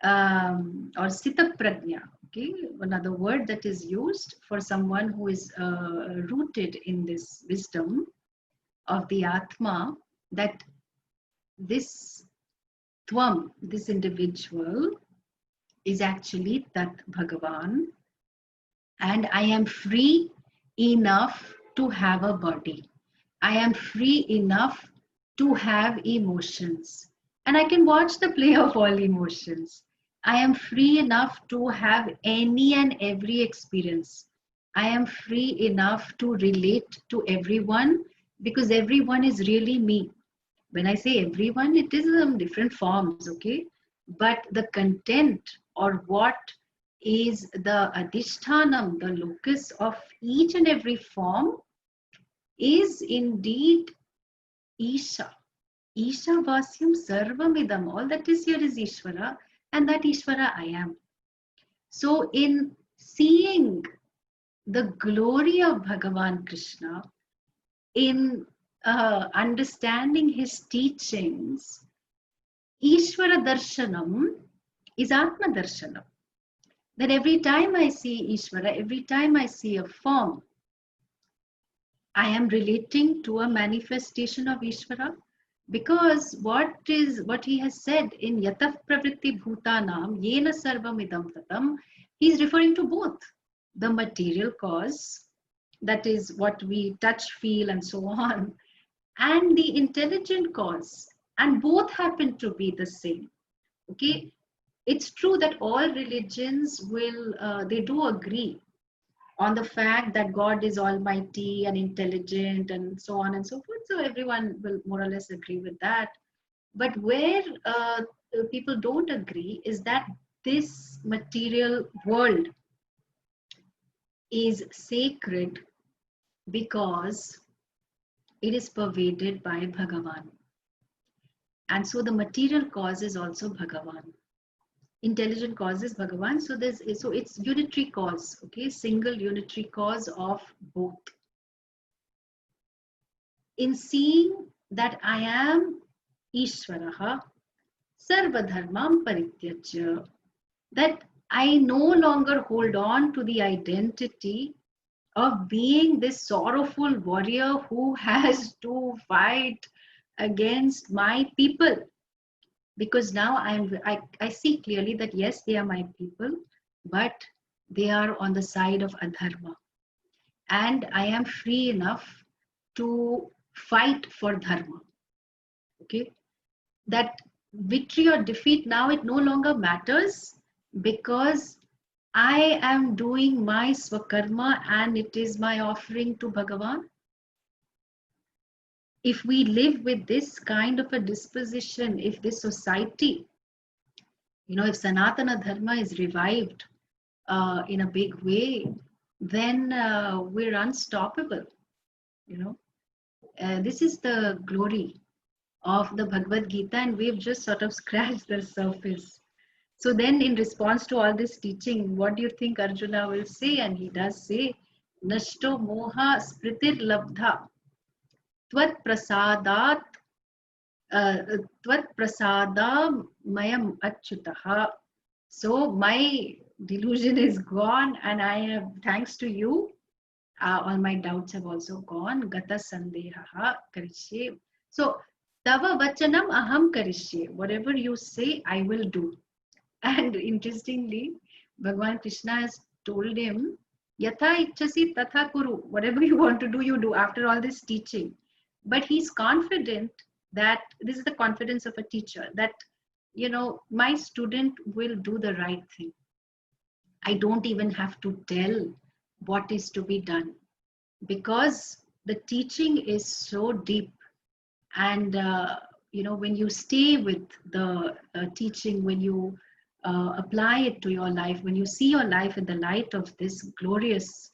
or sita prajna. Okay, another word that is used for someone who is rooted in this wisdom of the Atma, that this Tvam, this individual, is actually Tat Bhagavan, and I am free enough to have a body. I am free enough to have emotions, and I can watch the play of all emotions. I am free enough to have any and every experience. I am free enough to relate to everyone because everyone is really me. When I say everyone, it is in different forms, okay? But the content or what is the adhishthanam, the locus of each and every form is indeed Isha. Isha Vasyam Sarvamidam. All that is here is Ishvara, and that Ishvara I am. So, in seeing the glory of Bhagavan Krishna, in understanding his teachings, Ishvara Darshanam is Atma Darshanam. That every time I see Ishvara, every time I see a form, I am relating to a manifestation of Ishvara, because what he has said in Yataf Pravritti Bhutanam Yena Sarvam Idam Tatam, he is referring to both the material cause, that is what we touch, feel, and so on, and the intelligent cause, and both happen to be the same. Okay, it's true that all religions will they do agree on the fact that God is almighty and intelligent and so on and so forth. So everyone will more or less agree with that. But where people don't agree is that this material world is sacred because it is pervaded by Bhagavan. And so the material cause is also Bhagavan. Intelligent cause is Bhagavan. So it's unitary cause, okay, single unitary cause of both. In seeing that I am Ishvaraha, Sarvadharmam Parityajya, that I no longer hold on to the identity of being this sorrowful warrior who has to fight against my people. Because now I see clearly that yes, they are my people, but they are on the side of adharma. And I am free enough to fight for dharma. Okay, that victory or defeat now it no longer matters, because I am doing my swakarma and it is my offering to Bhagavan. If we live with this kind of a disposition, if this society, if Sanatana Dharma is revived in a big way, then we're unstoppable. This is the glory of the Bhagavad Gita, and we've just sort of scratched the surface. So then, in response to all this teaching, what do you think Arjuna will say? And he does say, Nashto moha spritir labdha tvat prasadat tvat prasada mayam achyutaha. So my delusion is gone, and I have, thanks to you, all my doubts have also gone. Gata sandehaha karishye. So tava vachanam aham karishye. Whatever you say, I will do. And interestingly, Bhagavan Krishna has told him, Yatha ichchasi tatha kuru. Whatever you want to do, you do after all this teaching. But he's confident that this is the confidence of a teacher, that, my student will do the right thing. I don't even have to tell what is to be done, because the teaching is so deep. And, when you stay with the teaching, when you apply it to your life, when you see your life in the light of this glorious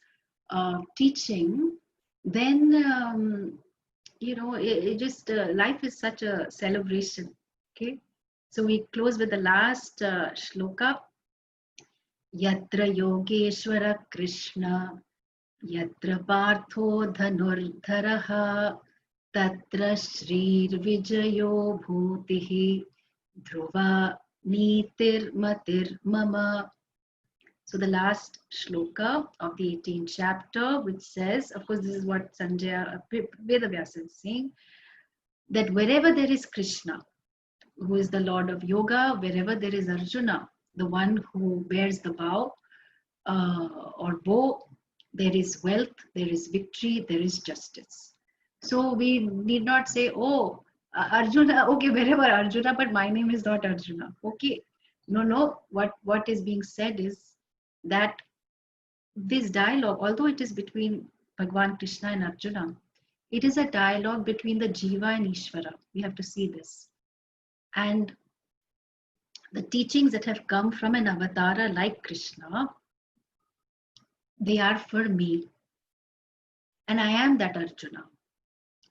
teaching, then it just life is such a celebration. Okay, so we close with the last shloka. Yatra Yogeshwara Krishna, Yatra Partho Dhanurdharaha, Tatra Shrir Vijayo Bhutihi, Dhruva Nitir Matir Mama. So the last shloka of the 18th chapter, which says, of course, this is what Sanjaya Vedavyasa is saying, that wherever there is Krishna, who is the Lord of Yoga, wherever there is Arjuna, the one who bears the bow or bow, there is wealth, there is victory, there is justice. So we need not say, oh, Arjuna, okay, wherever Arjuna, but my name is not Arjuna. Okay. No. What is being said is that this dialogue, although it is between Bhagwan Krishna and Arjuna, it is a dialogue between the Jiva and Ishvara. We have to see this. And the teachings that have come from an avatara like Krishna, they are for me. And I am that Arjuna.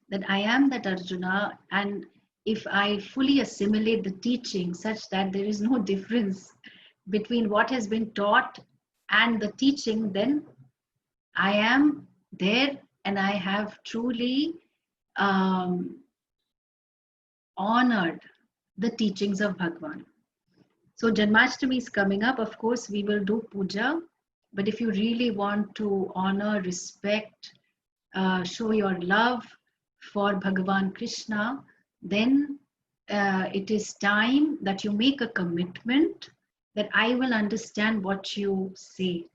That I am that Arjuna. And if I fully assimilate the teaching such that there is no difference between what has been taught and the teaching, then I am there and I have truly honored the teachings of Bhagwan. So Janmashtami is coming up. Of course, we will do puja. But if you really want to honor, respect, show your love for Bhagavan Krishna, then it is time that you make a commitment that I will understand what you say.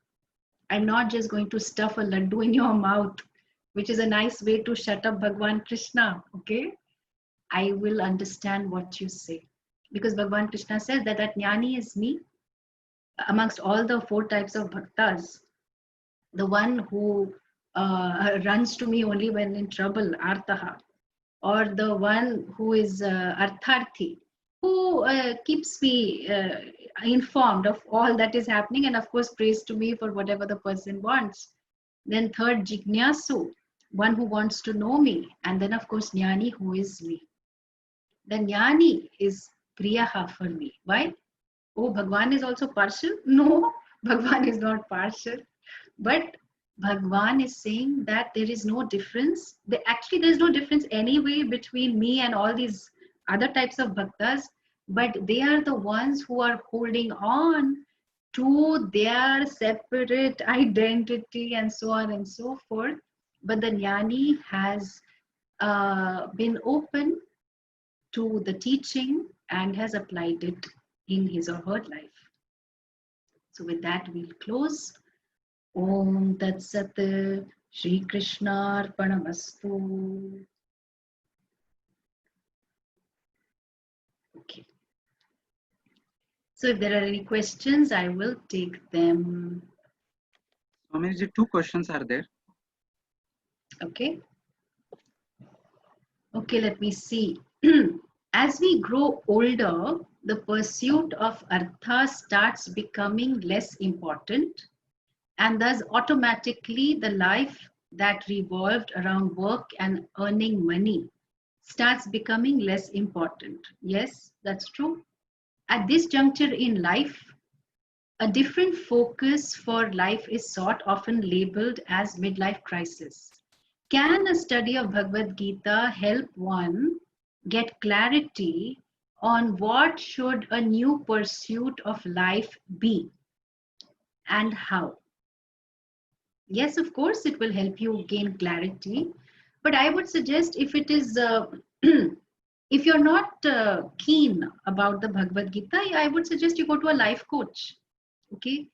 I'm not just going to stuff a laddu in your mouth, which is a nice way to shut up Bhagavan Krishna, okay? I will understand what you say. Because Bhagavan Krishna says that jnani is me. Amongst all the 4 types of bhaktas, the one who runs to me only when in trouble, artaha, or the one who is artharthi, who keeps me informed of all that is happening and of course prays to me for whatever the person wants. Then third, jignasu, one who wants to know me, and then of course jnani, who is me. The jnani is priyaha for me. Why? Oh, Bhagwan is also partial? No, Bhagwan is not partial. But Bhagwan is saying that there is no difference. Actually, there is no difference anyway between me and all these other types of bhaktas. But they are the ones who are holding on to their separate identity and so on and so forth. But the jnani has been open to the teaching and has applied it in his or her life. So with that, we'll close. Om Tat Sat Shri Krishna Arpanamastu. Okay. So if there are any questions, I will take them. Swamiji, 2 questions are there. Okay. Okay, let me see. As we grow older, the pursuit of artha starts becoming less important, and thus automatically the life that revolved around work and earning money starts becoming less important. Yes, that's true. At this juncture in life, a different focus for life is sought, often labeled as midlife crisis. Can a study of Bhagavad Gita help one get clarity on what should a new pursuit of life be and how? Yes, of course, it will help you gain clarity. But I would suggest if it is, if you're not keen about the Bhagavad Gita, I would suggest you go to a life coach. Okay.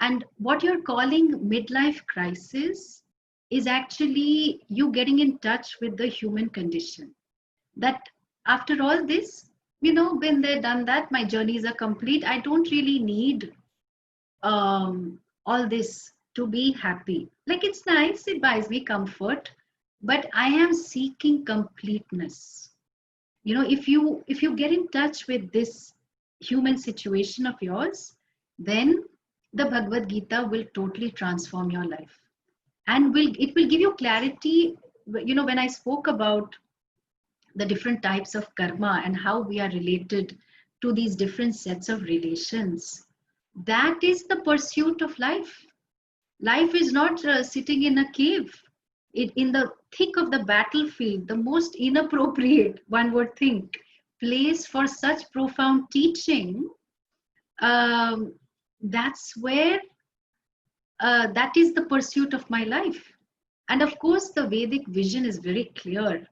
And what you're calling midlife crisis is actually you getting in touch with the human condition. That after all this, when they're done that, my journeys are complete. I don't really need all this to be happy. Like, it's nice, it buys me comfort, but I am seeking completeness. If you get in touch with this human situation of yours, then the Bhagavad Gita will totally transform your life, and it will give you clarity. When I spoke about the different types of karma and how we are related to these different sets of relations, that is the pursuit of life. Life is not sitting in a cave, in the thick of the battlefield, the most inappropriate, one would think, place for such profound teaching, that's where that is the pursuit of my life. And of course, the Vedic vision is very clear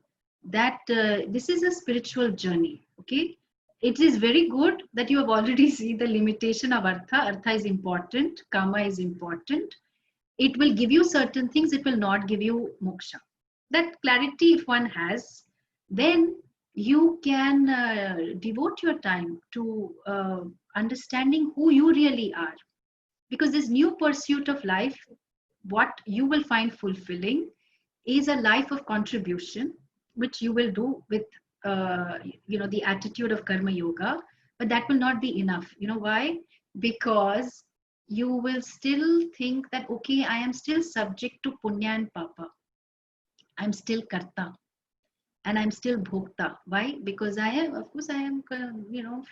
that this is a spiritual journey. Okay, it is very good that you have already seen the limitation of artha. Artha is important, kama is important. It will give you certain things, it will not give you moksha. That clarity, if one has, then you can devote your time to understanding who you really are. Because this new pursuit of life, what you will find fulfilling is a life of contribution, which you will do with the attitude of karma yoga. But that will not be enough. You know why? Because you will still think that, okay, I am still subject to punya and papa, I'm still karta, and I'm still bhokta. Why? Because I am, of course, I am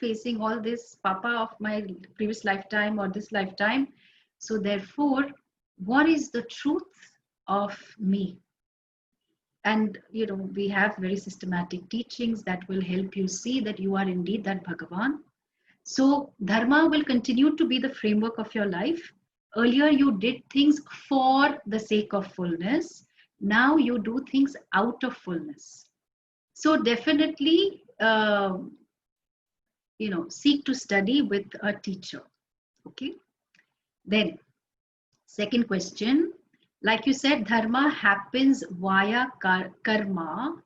facing all this papa of my previous lifetime or this lifetime. So therefore, what is the truth of me? And we have very systematic teachings that will help you see that you are indeed that Bhagavan. So dharma will continue to be the framework of your life. Earlier you did things for the sake of fullness. Now you do things out of fullness. So definitely, seek to study with a teacher. Okay. Then, second question, like you said, dharma happens via karma,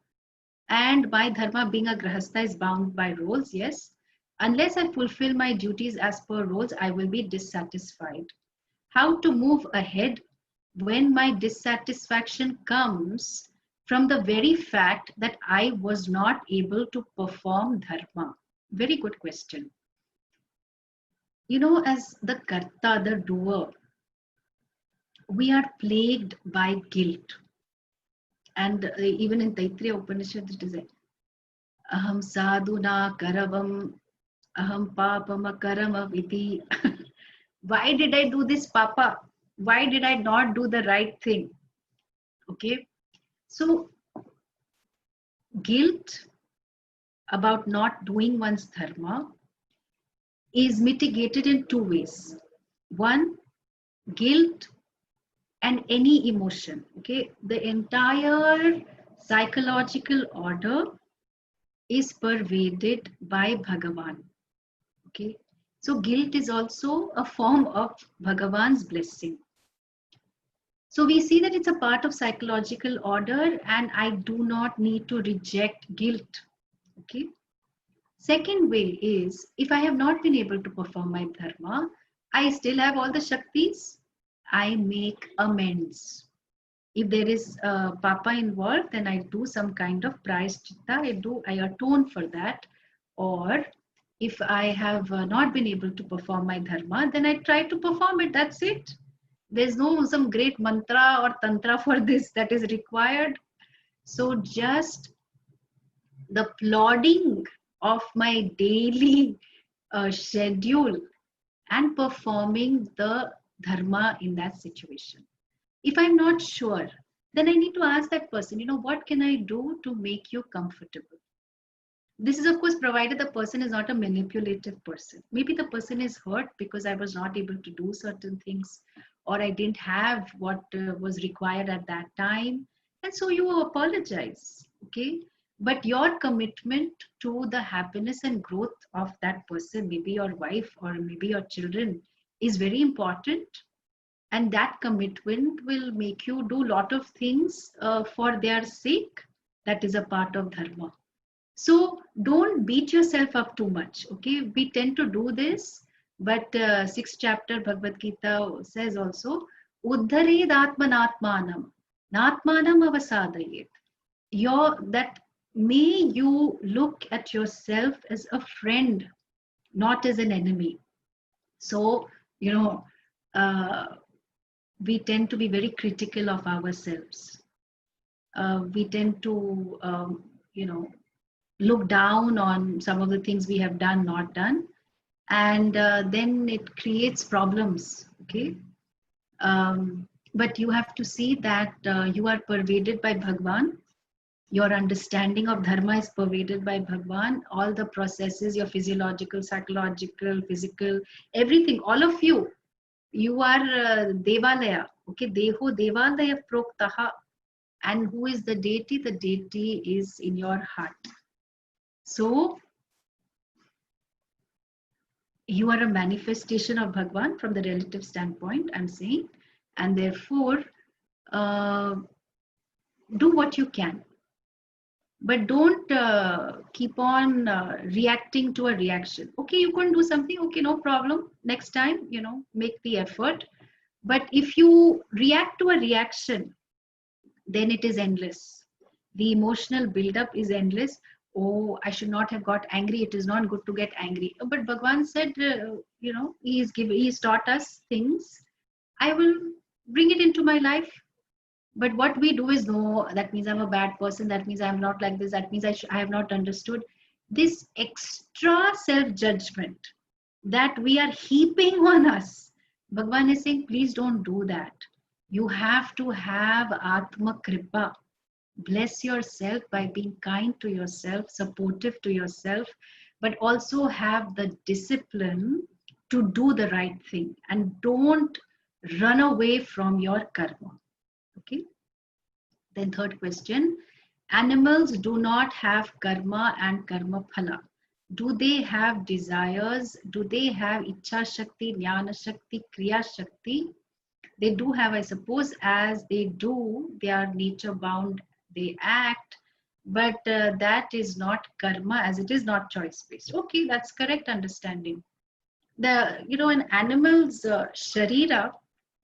and my dharma being a grahastha is bound by roles. Yes. Unless I fulfill my duties as per roles, I will be dissatisfied. How to move ahead when my dissatisfaction comes from the very fact that I was not able to perform dharma? Very good question. As the karta, the doer, we are plagued by guilt. And even in Taittiriya Upanishad, it is aham sadhuna karavam aham papam akaramaviti. Why did I do this papa? Why did I not do the right thing? Okay. So guilt about not doing one's dharma is mitigated in two ways. One, guilt and any emotion. Okay. The entire psychological order is pervaded by Bhagavan. Okay. So guilt is also a form of Bhagavan's blessing. So we see that it's a part of psychological order, and I do not need to reject guilt. Okay. Second way is, if I have not been able to perform my dharma, I still have all the shaktis, I make amends. If there is papa involved, then I do some kind of prayaschitta, I atone for that. Or if I have not been able to perform my dharma, then I try to perform it. That's it. There's no some great mantra or tantra for this that is required. So just the plodding of my daily schedule and performing the dharma in that situation. If I'm not sure, then I need to ask that person, what can I do to make you comfortable? This is, of course, provided the person is not a manipulative person. Maybe the person is hurt because I was not able to do certain things, or I didn't have what was required at that time. And so you apologize, okay? But your commitment to the happiness and growth of that person, maybe your wife or maybe your children, is very important. And that commitment will make you do a lot of things for their sake. That is a part of dharma. So don't beat yourself up too much. Okay, we tend to do this, but 6th chapter Bhagavad Gita says also, Uddhared atmanatmanam, natmanam avasadayet. That may you look at yourself as a friend, not as an enemy. So, we tend to be very critical of ourselves. We tend to, look down on some of the things we have done, not done, and then it creates problems. Okay, but you have to see that you are pervaded by Bhagwan, Your understanding of dharma is pervaded by Bhagwan. All the processes, your physiological, psychological, physical, everything, all of you, you are Devalaya. Okay, Deho Devalaya Proktaha. And who is the deity? The deity is in your heart. So you are a manifestation of Bhagwan from the relative standpoint, I'm saying. And therefore, do what you can. But don't keep on reacting to a reaction. Okay, you couldn't do something. Okay, no problem. Next time, make the effort. But if you react to a reaction, then it is endless. The emotional buildup is endless. Oh, I should not have got angry. It is not good to get angry. But Bhagwan said, he's taught us things. I will bring it into my life. But what we do is, no, that means I'm a bad person. That means I'm not like this. That means I have not understood. This extra self-judgment that we are heaping on us, Bhagwan is saying, please don't do that. You have to have Atma Kripa. Bless yourself by being kind to yourself, supportive to yourself, but also have the discipline to do the right thing and don't run away from your karma. Okay. Then third question, animals do not have karma and karma phala. Do they have desires? Do they have Ichha Shakti, Jnana Shakti, Kriya Shakti? They do have, I suppose, as they do, they are nature bound, they act, but that is not karma as it is not choice based. Okay, that's correct understanding. An animal's sharira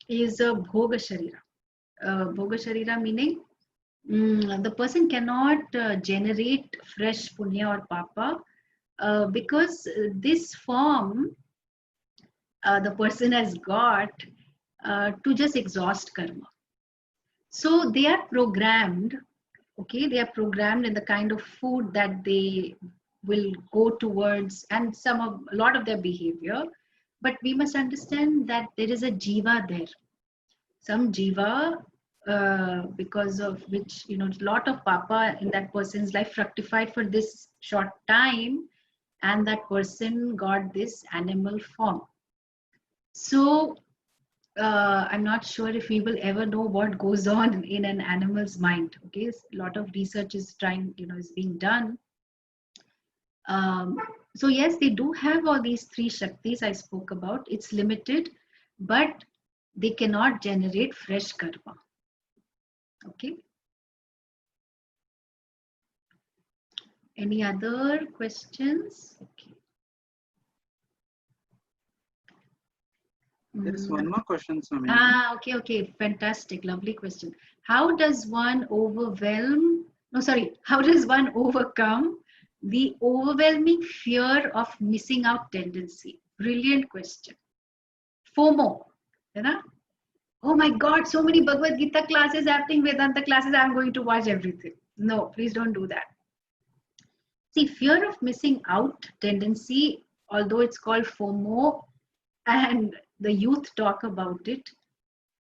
is a bhoga sharira. Bhoga sharira meaning the person cannot generate fresh punya or papa because this form the person has got to just exhaust karma. So they are programmed, okay, they are programmed in the kind of food that they will go towards and a lot of their behavior. But we must understand that there is a jiva there. Some jiva, because of which, a lot of papa in that person's life fructified for this short time, and that person got this animal form. So I'm not sure if we will ever know what goes on in an animal's mind. Okay, a lot of research is is being done. So yes, they do have all these three shaktis I spoke about. It's limited, but they cannot generate fresh karma. Okay. Any other questions? Okay. There is one more question, Swami. Okay. Fantastic. Lovely question. How does one overcome the overwhelming fear of missing out tendency? Brilliant question. FOMO. Oh my God, so many Bhagavad Gita classes happening, Vedanta classes, I'm going to watch everything. No, please don't do that. See, fear of missing out tendency, although it's called FOMO and the youth talk about it,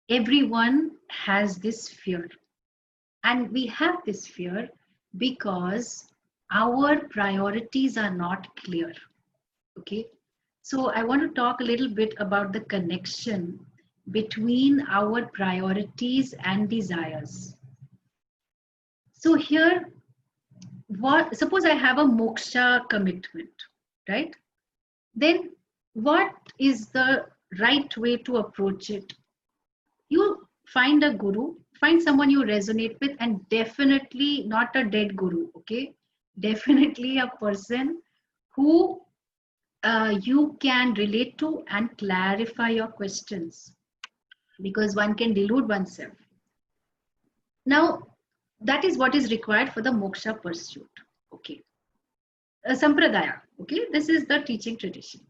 everyone has this fear. And we have this fear because our priorities are not clear. Okay. So I want to talk a little bit about the connection between our priorities and desires. So here, suppose I have a moksha commitment, right? Then what is the right way to approach it? You find a guru, find someone you resonate with, and definitely not a dead guru, okay? Definitely a person who you can relate to and clarify your questions, because one can delude oneself. Now, that is what is required for the moksha pursuit, okay? Sampradaya, okay? This is the teaching tradition.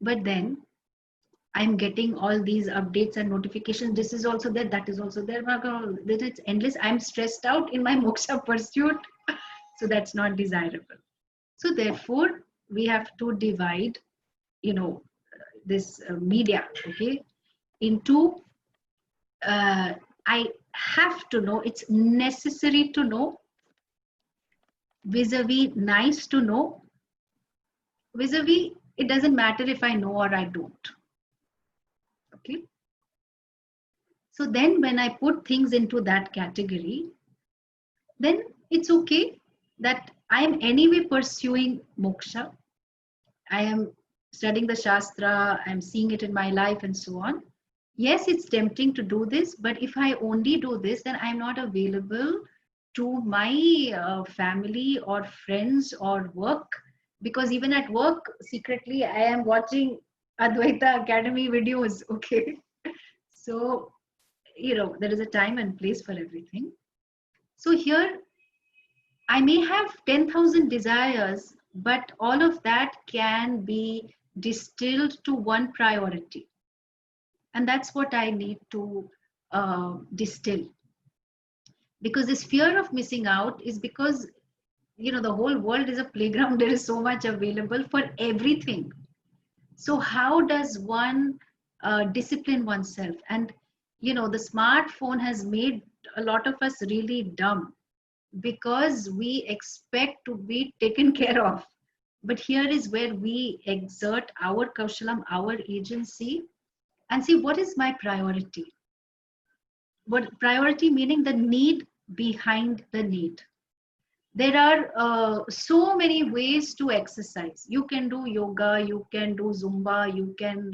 But then I'm getting all these updates and notifications. This is also there, that is also there. It's endless. I'm stressed out in my moksha pursuit. So that's not desirable. So therefore, we have to divide, this media, okay, into, I have to know, it's necessary to know vis-a-vis nice to know, vis-a-vis it doesn't matter if I know or I don't. Okay. So then when I put things into that category, then it's okay that I am anyway pursuing moksha. I am studying the Shastra, I'm seeing it in my life and so on. Yes, it's tempting to do this, but if I only do this, then I'm not available to my family or friends or work. Because even at work, secretly, I am watching Advaita Academy videos. Okay. So, there is a time and place for everything. So here, I may have 10,000 desires, but all of that can be distilled to one priority. And that's what I need to distill. Because this fear of missing out is because, the whole world is a playground. There is so much available for everything. So, how does one discipline oneself? And, the smartphone has made a lot of us really dumb because we expect to be taken care of. But here is where we exert our kaushalam, our agency, and see what is my priority. What priority meaning the need behind the need. There are so many ways to exercise. You can do yoga, you can do Zumba, you can,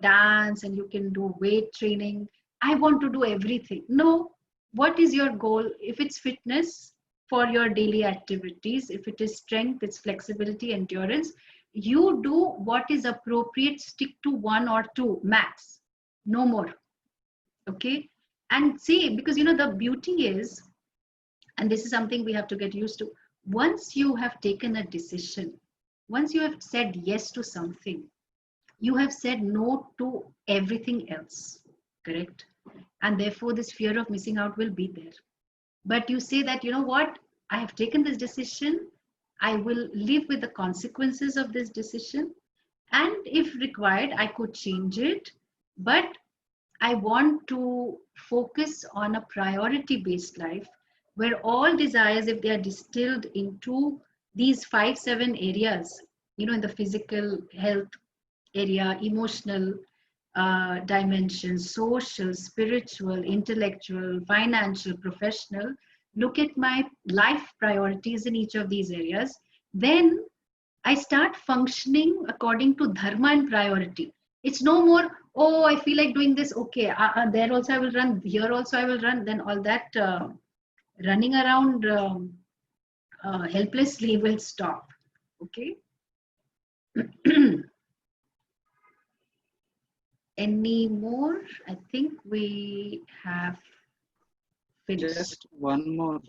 dance, and you can do weight training. I want to do everything. No, what is your goal? If it's fitness for your daily activities, if it is strength, it's flexibility, endurance, you do what is appropriate, stick to one or two max, no more. Okay. And see, because the beauty is, and this is something we have to get used to, once you have taken a decision, once you have said yes to something, you have said no to everything else, correct? And therefore this fear of missing out will be there. But you say that, what, I have taken this decision, I will live with the consequences of this decision, and if required I could change it, but I want to focus on a priority based life where all desires, if they are distilled into these 5, 7 areas, in the physical health area, emotional dimensions, social, spiritual, intellectual, financial, professional, look at my life priorities in each of these areas, then I start functioning according to dharma and priority. It's no more, oh, I feel like doing this. Okay, there also I will run. Here also I will run. Then all that running around helplessly will stop. Okay. Any more? I think we have finished. Just one more.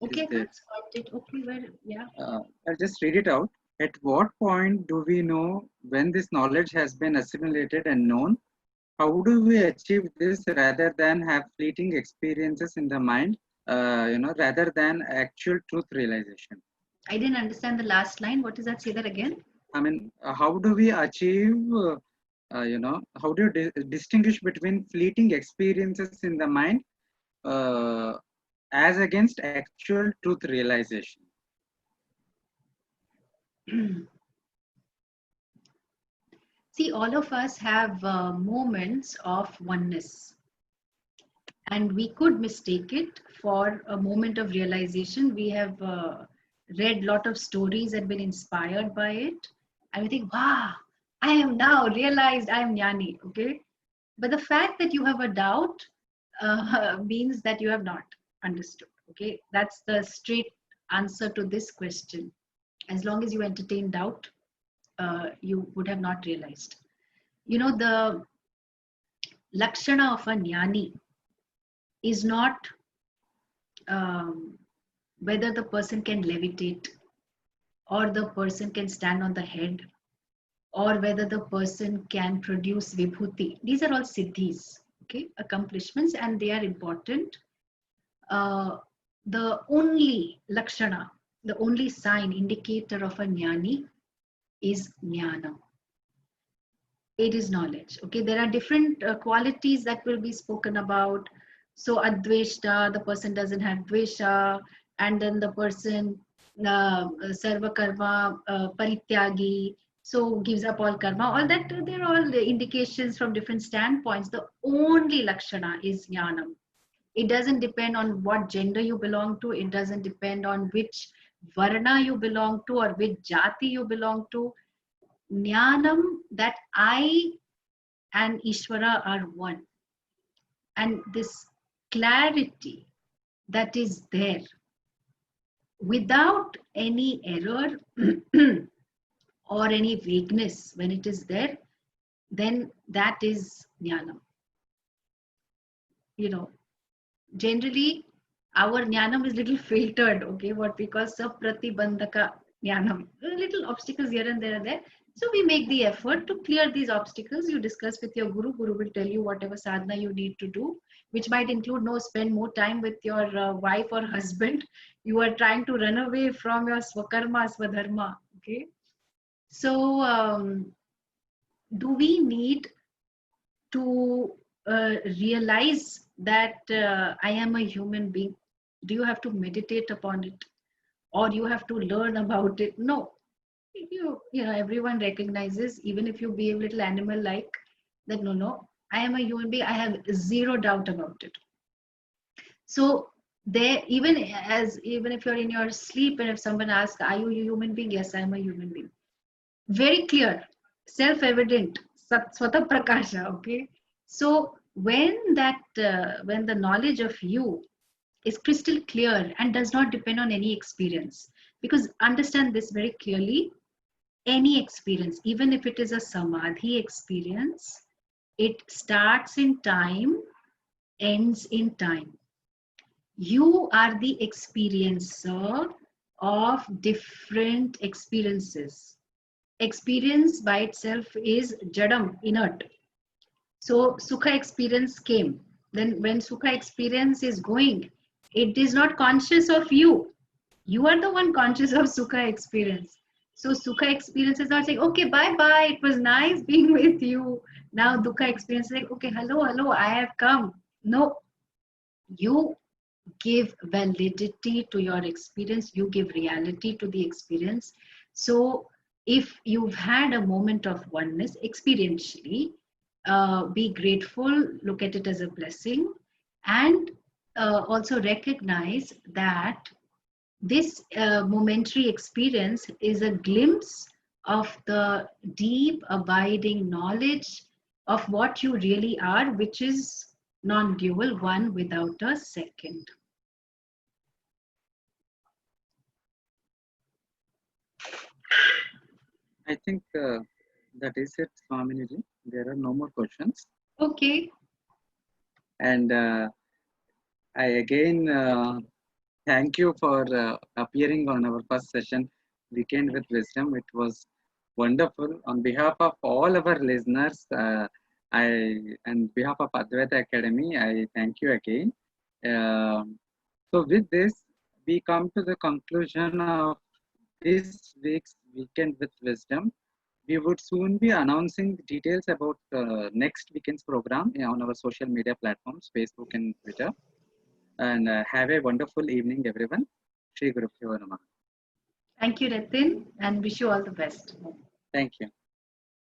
Okay, that's got it. Okay, well, yeah. I'll just read it out. At what point do we know when this knowledge has been assimilated and known? How do we achieve this rather than have fleeting experiences in the mind, rather than actual truth realization? I didn't understand the last line. What does that? Say that again. I mean, how do we achieve, how do you distinguish between fleeting experiences in the mind as against actual truth realization? See, all of us have moments of oneness, and we could mistake it for a moment of realization. We have read a lot of stories and been inspired by it, and we think, wow, I am now realized I am jnani. Okay, but the fact that you have a doubt means that you have not understood. Okay, that's the straight answer to this question. As long as you entertain doubt, you would have not realized. The lakshana of a jnani is not whether the person can levitate, or the person can stand on the head, or whether the person can produce vibhuti. These are all siddhis, okay, accomplishments, and they are important. The only lakshana, the only sign indicator of a jnani is jnana. It is knowledge. Okay, there are different qualities that will be spoken about. So adveshta, the person doesn't have dvesha, and then the person sarva karma parityagi, so gives up all karma. All that, they're all the indications from different standpoints. The only lakshana is jnanam. It doesn't depend on what gender you belong to. It doesn't depend on which varna you belong to or which jati you belong to. Jnanam, that I and Ishvara are one. And this clarity that is there without any error or any vagueness, when it is there, then that is jnanam. You know, generally our jnanam is little filtered, okay, what we call sapratibandhaka jnanam. Little obstacles here and there and there. So we make the effort to clear these obstacles. You discuss with your guru. Guru will tell you whatever sadhana you need to do, which might include spend more time with your wife or husband. You are trying to run away from your swakarma, swadharma. Okay. So do we need to realize that I am a human being? Do you have to meditate upon it, or you have to learn about it? No. You know, everyone recognizes, even if you behave a little animal like, that no, I am a human being. I have zero doubt about it. So there, even if you're in your sleep and if someone asks, are you a human being? Yes, I am a human being. Very clear, self-evident, swata prakasha. Okay. So when the knowledge of you is crystal clear and does not depend on any experience, because understand this very clearly, any experience, even if it is a samadhi experience, it starts in time, ends in time. You are the experiencer of different experiences. Experience by itself is jadam, inert. So sukha experience came. Then when sukha experience is going, it is not conscious of you. You are the one conscious of sukha experience. So sukha experience is not saying, okay, bye-bye, it was nice being with you. Now dukkha experience is like, okay, hello, I have come. No, you give validity to your experience. You give reality to the experience. So if you've had a moment of oneness experientially, be grateful, look at it as a blessing, and also recognize that this momentary experience is a glimpse of the deep abiding knowledge of what you really are, which is non-dual, one without a second. I think that is it, Swaminiji. There are no more questions. Okay. And I again thank you for appearing on our first session, Weekend with Wisdom. It was wonderful. On behalf of all our listeners, and behalf of Advaita Academy, I thank you again. So with this, we come to the conclusion of this week's Weekend with Wisdom. We would soon be announcing details about next weekend's program on our social media platforms, Facebook and Twitter. And have a wonderful evening, everyone. Shri Guru Pyo Namaha. Thank you, Nitin, and wish you all the best. Thank you.